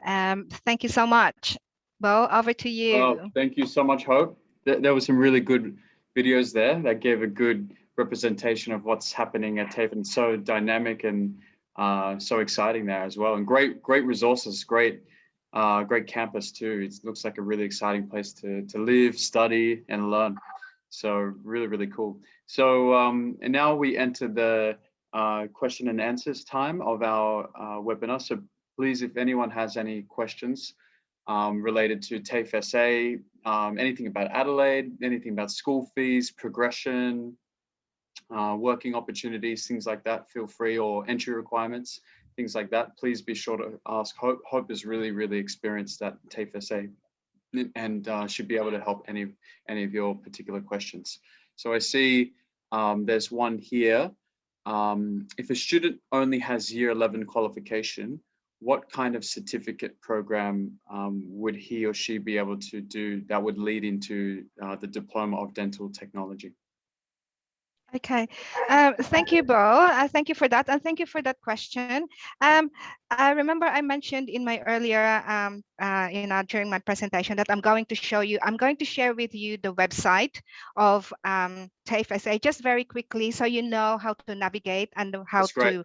Thank you so much. Bo, over to you. Oh, thank you so much, Hope. There were some really good videos there that gave a good representation of what's happening at TAFE, and so dynamic and so exciting there as well. And great resources, great campus too. It looks like a really exciting place to live, study, and learn. So really cool. So and now we enter the question and answers time of our webinar. So please, if anyone has any questions related to TAFE SA, anything about Adelaide, anything about school fees, progression, working opportunities, things like that, feel free, or entry requirements, things like that, please be sure to ask Hope. Hope is really experienced at TAFE SA and should be able to help any of your particular questions. So I see there's one here. If a student only has year 11 qualification, what kind of certificate program would he or she be able to do that would lead into the Diploma of Dental Technology? Okay, thank you, Bo. Thank you for that, and thank you for that question. I remember I mentioned in my earlier, during my presentation that I'm going to share with you the website of TAFE SA just very quickly, so you know how to navigate and how to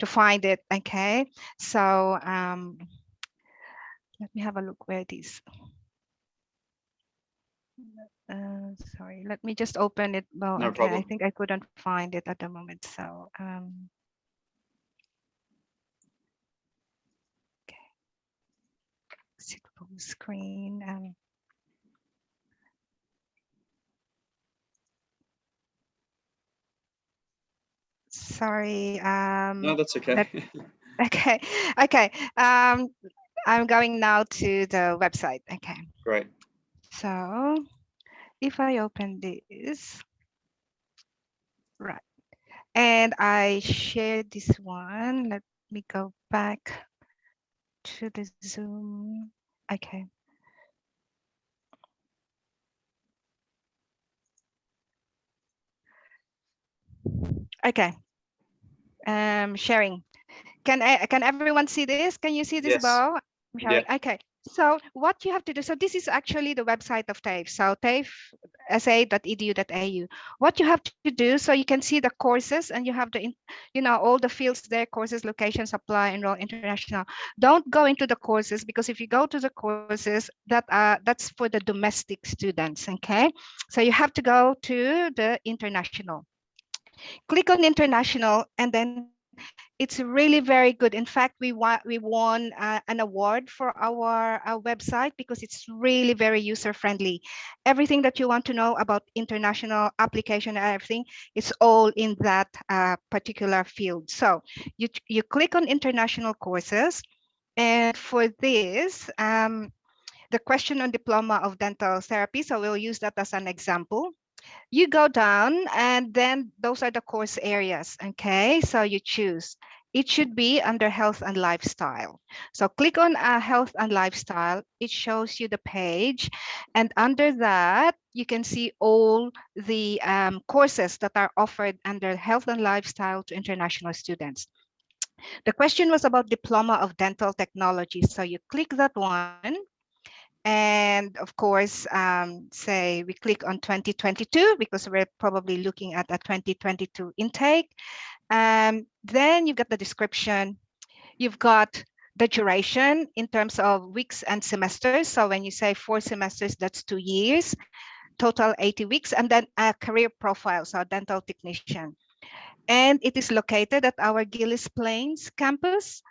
find it. Okay, so let me have a look where it is. Sorry, let me just open it. Well, no okay, problem. I think I couldn't find it at the moment. So, okay, exit full screen. Sorry. No, that's okay. Okay. I'm going now to the website. Okay. Great. So, if I open this, right, and I share this one, let me go back to the Zoom. Okay. Okay. Sharing. Can everyone see this? Can you see this, Yes. Bo? Yeah. Okay. So what you have to do, so this is actually the website of TAFE. So tafesa.edu.au. What you have to do, so you can see the courses and you have the, all the fields there, courses, locations, apply, enroll, international. Don't go into the courses, because if you go to the courses, that's for the domestic students, okay? So you have to go to the international. Click on international, and then it's really very good. In fact, we won an award for our website because it's really very user friendly. Everything that you want to know about international application and everything, it's all in that particular field. So you click on international courses, and for this, the question on diploma of dental therapy, so we'll use that as an example. You go down, and then those are the course areas. Okay, so you choose. It should be under health and lifestyle. So click on health and lifestyle. It shows you the page, and under that you can see all the courses that are offered under health and lifestyle to international students. The question was about diploma of dental technology, so you click that one. And of course, say we click on 2022 because we're probably looking at a 2022 intake. Then you've got the description. You've got the duration in terms of weeks and semesters. So when you say 4 semesters, that's 2 years, total 80 weeks, and then a career profile, so a dental technician. And it is located at our Gillies Plains campus.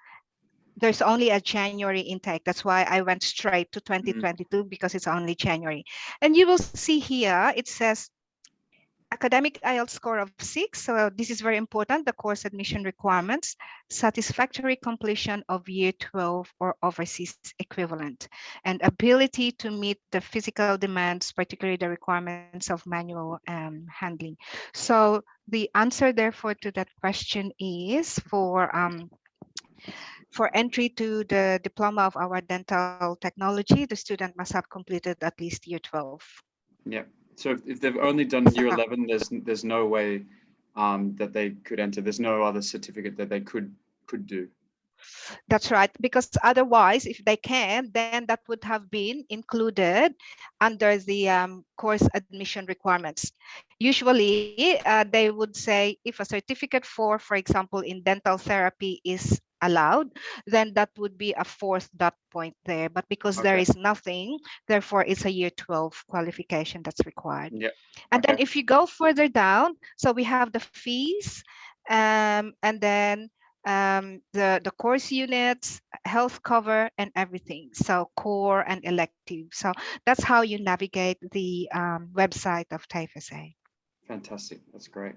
There's only a January intake. That's why I went straight to 2022 because it's only January. And you will see here, it says academic IELTS score of 6. So this is very important, the course admission requirements, satisfactory completion of year 12 or overseas equivalent, and ability to meet the physical demands, particularly the requirements of manual handling. So the answer therefore to that question is for entry to the diploma of our dental technology, the student must have completed at least year 12. Yeah. So if they've only done year 11, there's no way that they could enter. There's no other certificate that they could do. That's right, because otherwise, if they can, then that would have been included under the course admission requirements. Usually, they would say if a certificate for example, in dental therapy is allowed, then that would be a fourth dot point there. But because there Okay. is nothing, therefore it's a year 12 qualification that's required. Yeah. And then Okay. if you go further down, so we have the fees, and then the course units, health cover, and everything. So core and elective. So that's how you navigate the website of TAFE. Fantastic. That's great.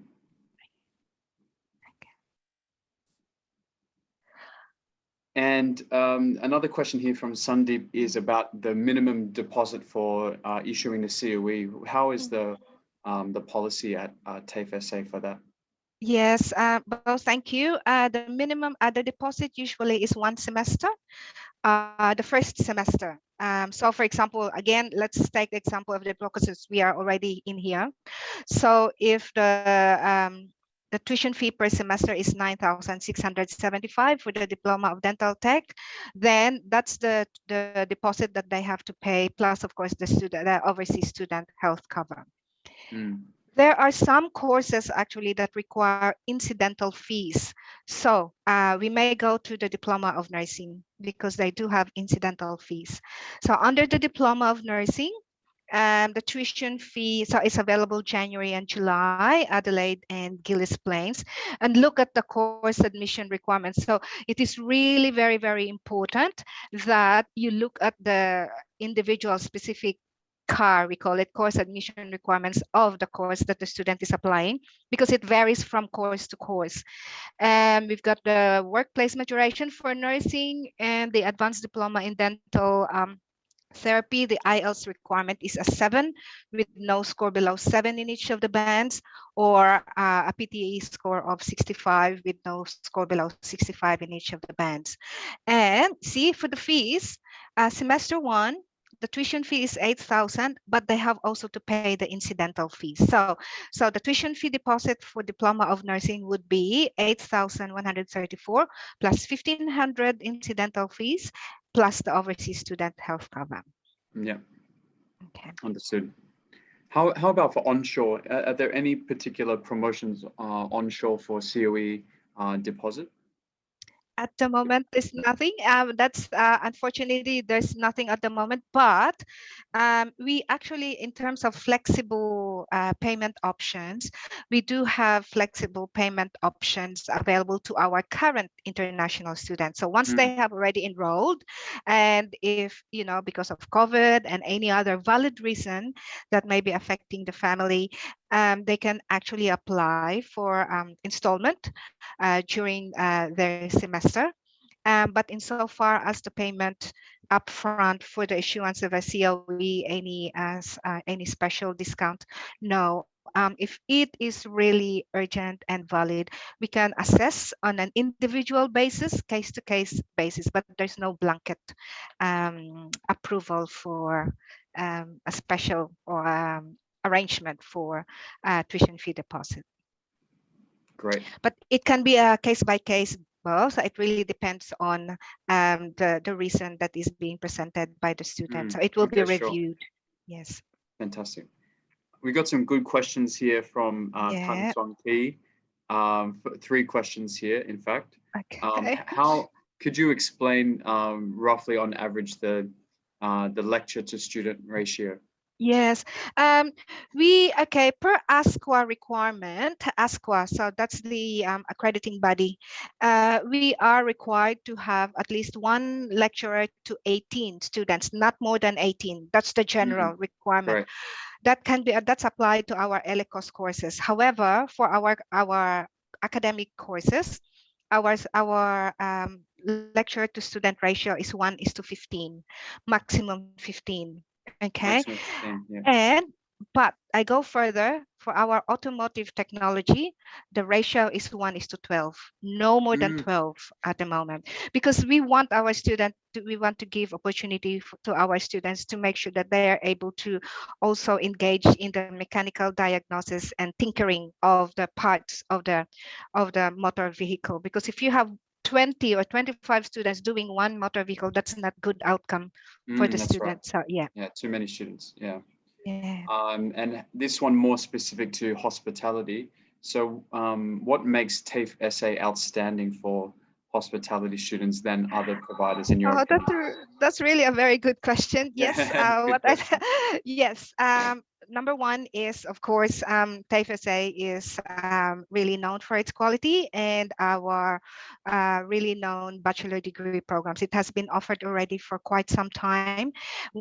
And another question here from Sandeep is about the minimum deposit for issuing the COE. How is the policy at TAFE SA for that? Yes, well, thank you. The minimum the deposit usually is 1 semester, the first semester. So for example, again, let's take the example of the courses we are already in here. So if the tuition fee per semester is 9,675 for the Diploma of Dental Tech, then that's the deposit that they have to pay, plus of course the overseas student health cover. There are some courses actually that require incidental fees. So we may go to the Diploma of Nursing because they do have incidental fees. So under the Diploma of Nursing, the tuition fee, so it's available January and July, Adelaide and Gillis Plains, and look at the course admission requirements. So it is really very, very important that you look at the individual specific we call it course admission requirements of the course that the student is applying, because it varies from course to course. We've got the work placement duration for nursing and the advanced diploma in dental therapy. The IELTS requirement is a 7 with no score below 7 in each of the bands, or a PTE score of 65 with no score below 65 in each of the bands. And see, for the fees, semester 1, the tuition fee is 8,000, but they have also to pay the incidental fees. So the tuition fee deposit for Diploma of Nursing would be 8,134 plus 1,500 incidental fees plus the overseas student health cover. Yeah. Okay. Understood. How about for onshore? Are there any particular promotions onshore for COE deposit? At the moment, there's nothing. That's unfortunately, there's nothing at the moment. But we actually, in terms of flexible payment options, we do have flexible payment options available to our current international students. So once they have already enrolled, and if, because of COVID and any other valid reason that may be affecting the family, they can actually apply for installment during their semester. But insofar as the payment upfront for the issuance of a COE, any special discount, no. If it is really urgent and valid, we can assess on an individual basis, case-to-case basis, but there's no blanket approval for a special or arrangement for tuition fee deposit. Great. But it can be a case-by-case. So it really depends on the reason that is being presented by the student. So it will be reviewed. Sure. Yes. Fantastic. We got some good questions here from Tan Song T. 3 questions here, in fact. Okay. How could you explain roughly on average the lecture to student ratio? Yes, per ASQA requirement, ASQA, so that's the accrediting body, we are required to have at least 1 lecturer to 18 students, not more than 18. That's the general requirement. Right. That's applied to our ELECOS courses. However, for our academic courses, our lecturer to student ratio is 1:15, maximum 15. Okay. But I go further. For our automotive technology, the ratio is 1:12, no more than 12 at the moment, because we want to give opportunity to our students to make sure that they are able to also engage in the mechanical diagnosis and tinkering of the parts of the motor vehicle. Because if you have 20 or 25 students doing one motor vehicle, that's not good outcome for the That's right. students. So yeah. Yeah, too many students. Yeah. Yeah. And this one more specific to hospitality. So what makes TAFE SA outstanding for hospitality students than other providers in your Oh, opinion? that's really a very good question. Yes, Good question. yes. Number one is, of course, TAFE SA is really known for its quality and our really known bachelor degree programs. It has been offered already for quite some time.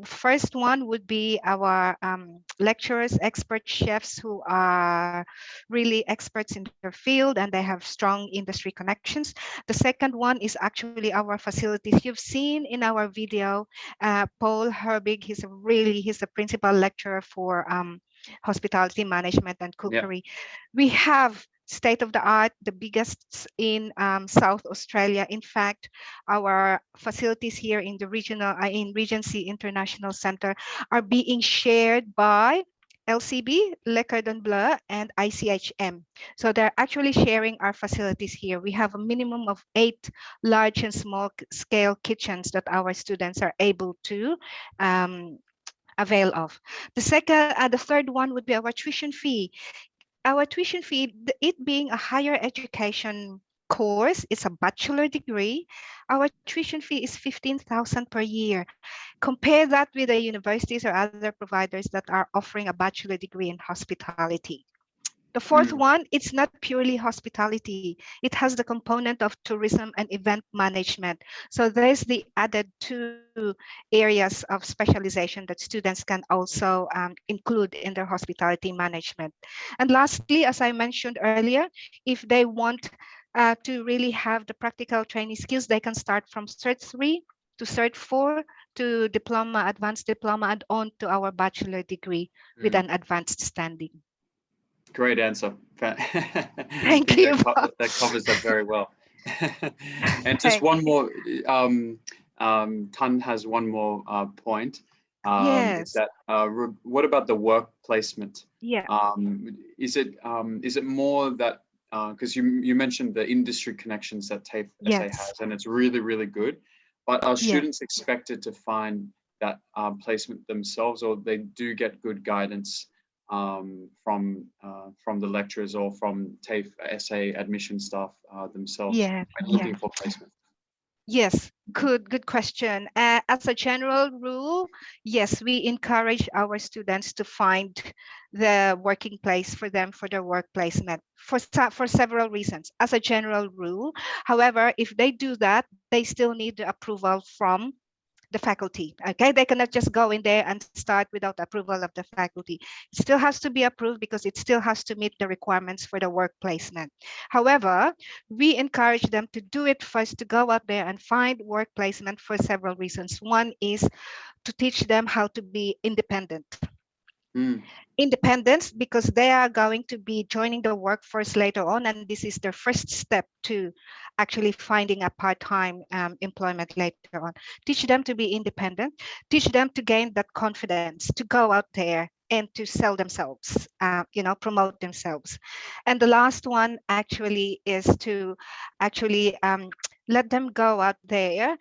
First one would be our lecturers, expert chefs who are really experts in their field and they have strong industry connections. The second one is actually our facilities. You've seen in our video, Paul Herbig, he's a principal lecturer for hospitality management and cookery. We have state of the art, the biggest in South Australia. In fact, our facilities here in the in Regency International Centre are being shared by LCB, Le Cordon Bleu, and ICHM. So they're actually sharing our facilities here. We have a minimum of 8 large and small scale kitchens that our students are able to avail of. The third one would be our tuition fee. Our tuition fee, it being a higher education course, it's a bachelor degree. Our tuition fee is 15,000 per year. Compare that with the universities or other providers that are offering a bachelor degree in hospitality. The fourth one, it's not purely hospitality. It has the component of tourism and event management. So there's the added 2 areas of specialization that students can also include in their hospitality management. And lastly, as I mentioned earlier, if they want to really have the practical training skills, they can start from Cert 3 to Cert 4 to diploma, advanced diploma, and on to our bachelor degree with an advanced standing. Great answer. Thank you. That covers that very well. And just one more, Tan has one more point. Yes. That what about the work placement? Yeah. Is it more that because you mentioned the industry connections that TAFE SA has, and it's really, really good. But are students expected to find that placement themselves, or they do get good guidance from the lecturers or from TAFE SA admission staff themselves when looking for placement? Yes, good question. As a general rule, yes, we encourage our students to find the working place for them for their work placement for several reasons. As a general rule, however, if they do that, they still need the approval from the faculty. Okay, they cannot just go in there and start without approval of the faculty. It still has to be approved because it still has to meet the requirements for the work placement. However, we encourage them to do it first, to go out there and find work placement for several reasons. One is to teach them how to be independent. Independence, because they are going to be joining the workforce later on, and this is their first step to actually finding a part-time employment later on. Teach them to be independent, teach them to gain that confidence to go out there and to sell themselves, promote themselves. And the last one actually is to actually let them go out there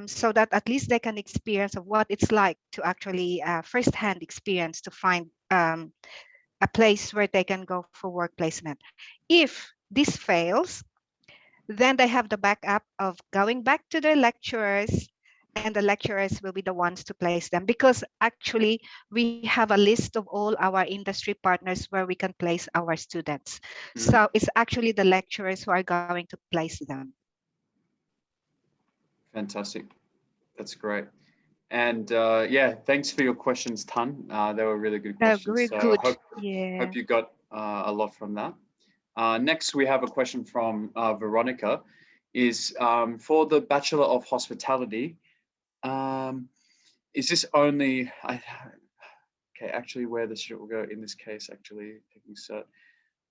so that at least they can experience of what it's like to actually firsthand experience to find a place where they can go for work placement. If this fails, then they have the backup of going back to their lecturers, and the lecturers will be the ones to place them, because actually we have a list of all our industry partners where we can place our students. So it's actually the lecturers who are going to place them. Fantastic. That's great. And yeah, thanks for your questions, Tan. They were really good questions. So good. Hope you got a lot from that. Next, we have a question from Veronica. Is for the Bachelor of Hospitality, is this only, okay, actually where the student will go in this case, actually taking cert.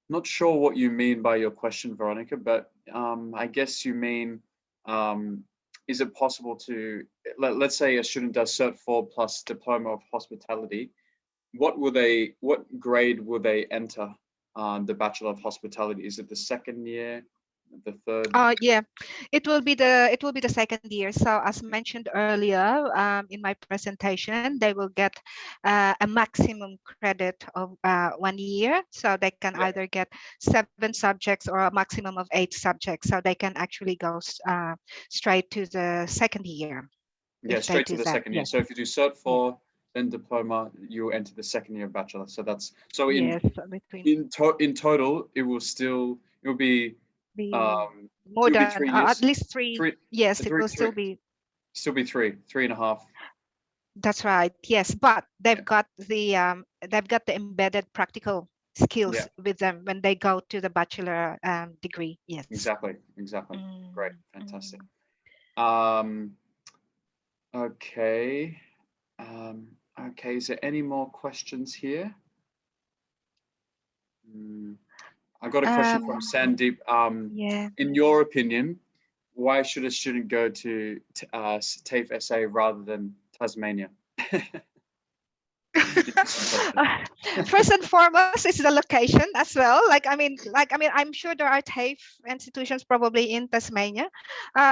Not sure what you mean by your question, Veronica, but I guess you mean, is it possible to, let's say a student does Cert 4 plus Diploma of Hospitality, what grade will they enter the Bachelor of Hospitality? Is it the second year, the third? Yeah, it will be the second year. So as mentioned earlier in my presentation, they will get a maximum credit of 1 year. So they can either get 7 subjects or a maximum of 8 subjects. So they can actually go straight to the second year. Yeah, straight to the second year. So if you do Cert 4, then diploma, you enter the second year of bachelor. So that's in total, it will be more than 3 years. at least 3. Yes, it will still be 3.5. That's right. Yes, but they've got the embedded practical skills with them when they go to the bachelor degree. Yes. Exactly. Great. Fantastic. Okay. Okay. Is there any more questions here? I got a question from Sandeep. In your opinion, why should a student go to TAFE SA rather than Tasmania? First and foremost is the location as well. I'm sure there are TAFE institutions probably in Tasmania.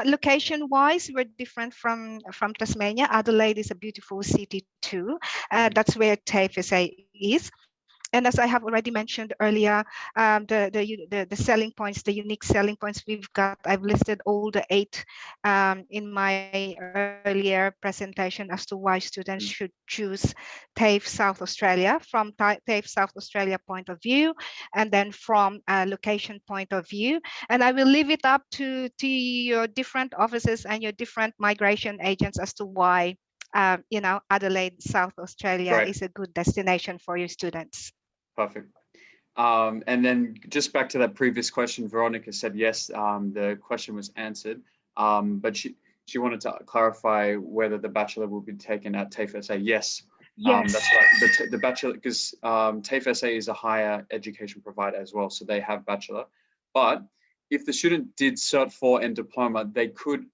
Location wise, we're different from Tasmania. Adelaide is a beautiful city too. That's where TAFE SA is. And as I have already mentioned earlier, the selling points, the unique selling points I've listed all the 8 in my earlier presentation as to why students should choose TAFE South Australia from TAFE South Australia point of view, and then from a location point of view. And I will leave it up to your different offices and your different migration agents as to why Adelaide, South Australia is a good destination for your students. Perfect. And then just back to that previous question, Veronica said yes, the question was answered, but she wanted to clarify whether the bachelor will be taken at TAFE SA. Yes, that's right. The bachelor, because TAFE SA is a higher education provider as well, so they have bachelor. But if the student did Cert 4 and diploma, they could,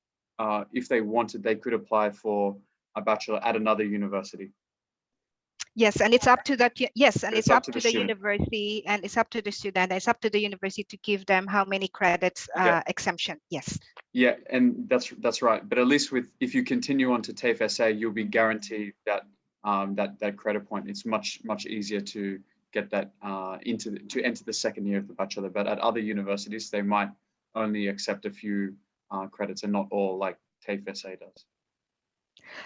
if they wanted, they could apply for a bachelor at another university. Yes, and it's up to that. Yes, and it's up to the student. university, and it's up to the student. It's up to the university to give them how many credits exemption. Yes. Yeah, and that's right. But at least if you continue on to TAFE SA, you'll be guaranteed that that credit point. It's much easier to get that to enter the second year of the bachelor. But at other universities, they might only accept a few credits and not all, like TAFE SA does.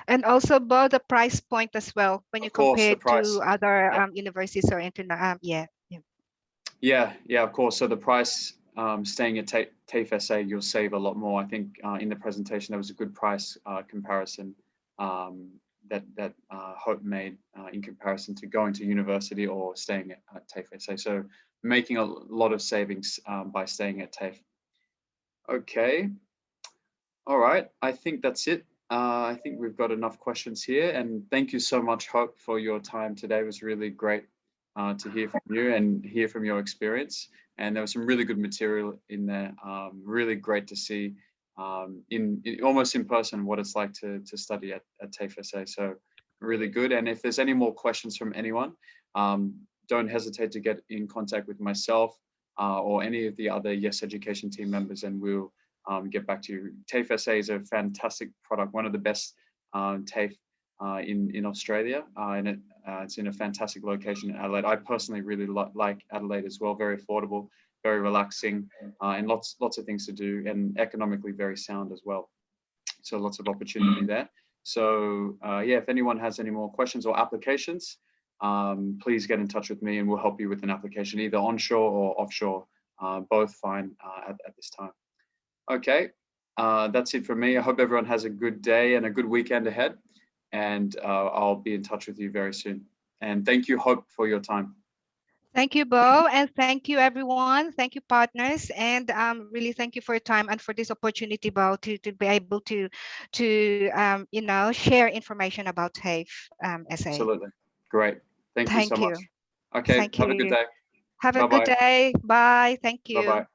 And also about the price point as well when you compare to other universities or internet. Yeah, of course. So the price, staying at TAFE SA, you'll save a lot more. I think in the presentation there was a good price comparison that Hope made in comparison to going to university or staying at TAFE SA. So making a lot of savings by staying at TAFE. Okay. All right. I think that's it. I think we've got enough questions here, and thank you so much, Hope, for your time today. It was really great to hear from you and hear from your experience. And there was some really good material in there. Really great to see almost in person what it's like to study at TAFE SA. So really good. And if there's any more questions from anyone, don't hesitate to get in contact with myself or any of the other Yes Education team members, and we'll get back to you. TAFE SA is a fantastic product, one of the best TAFE in Australia, and it's in a fantastic location in Adelaide. I personally really like Adelaide as well. Very affordable, very relaxing, and lots of things to do, and economically very sound as well. So lots of opportunity there. So yeah, if anyone has any more questions or applications, please get in touch with me and we'll help you with an application, either onshore or offshore, both fine at this time. Okay, that's it from me. I hope everyone has a good day and a good weekend ahead, and I'll be in touch with you very soon. And thank you, Hope, for your time. Thank you, Bo, and thank you, everyone. Thank you, partners, and really thank you for your time and for this opportunity, Bo, to be able to share information about TAFE SA. Absolutely, great. Thank you so much. Okay, Thank have a good day. Have a good day. Bye. Thank you. Bye-bye.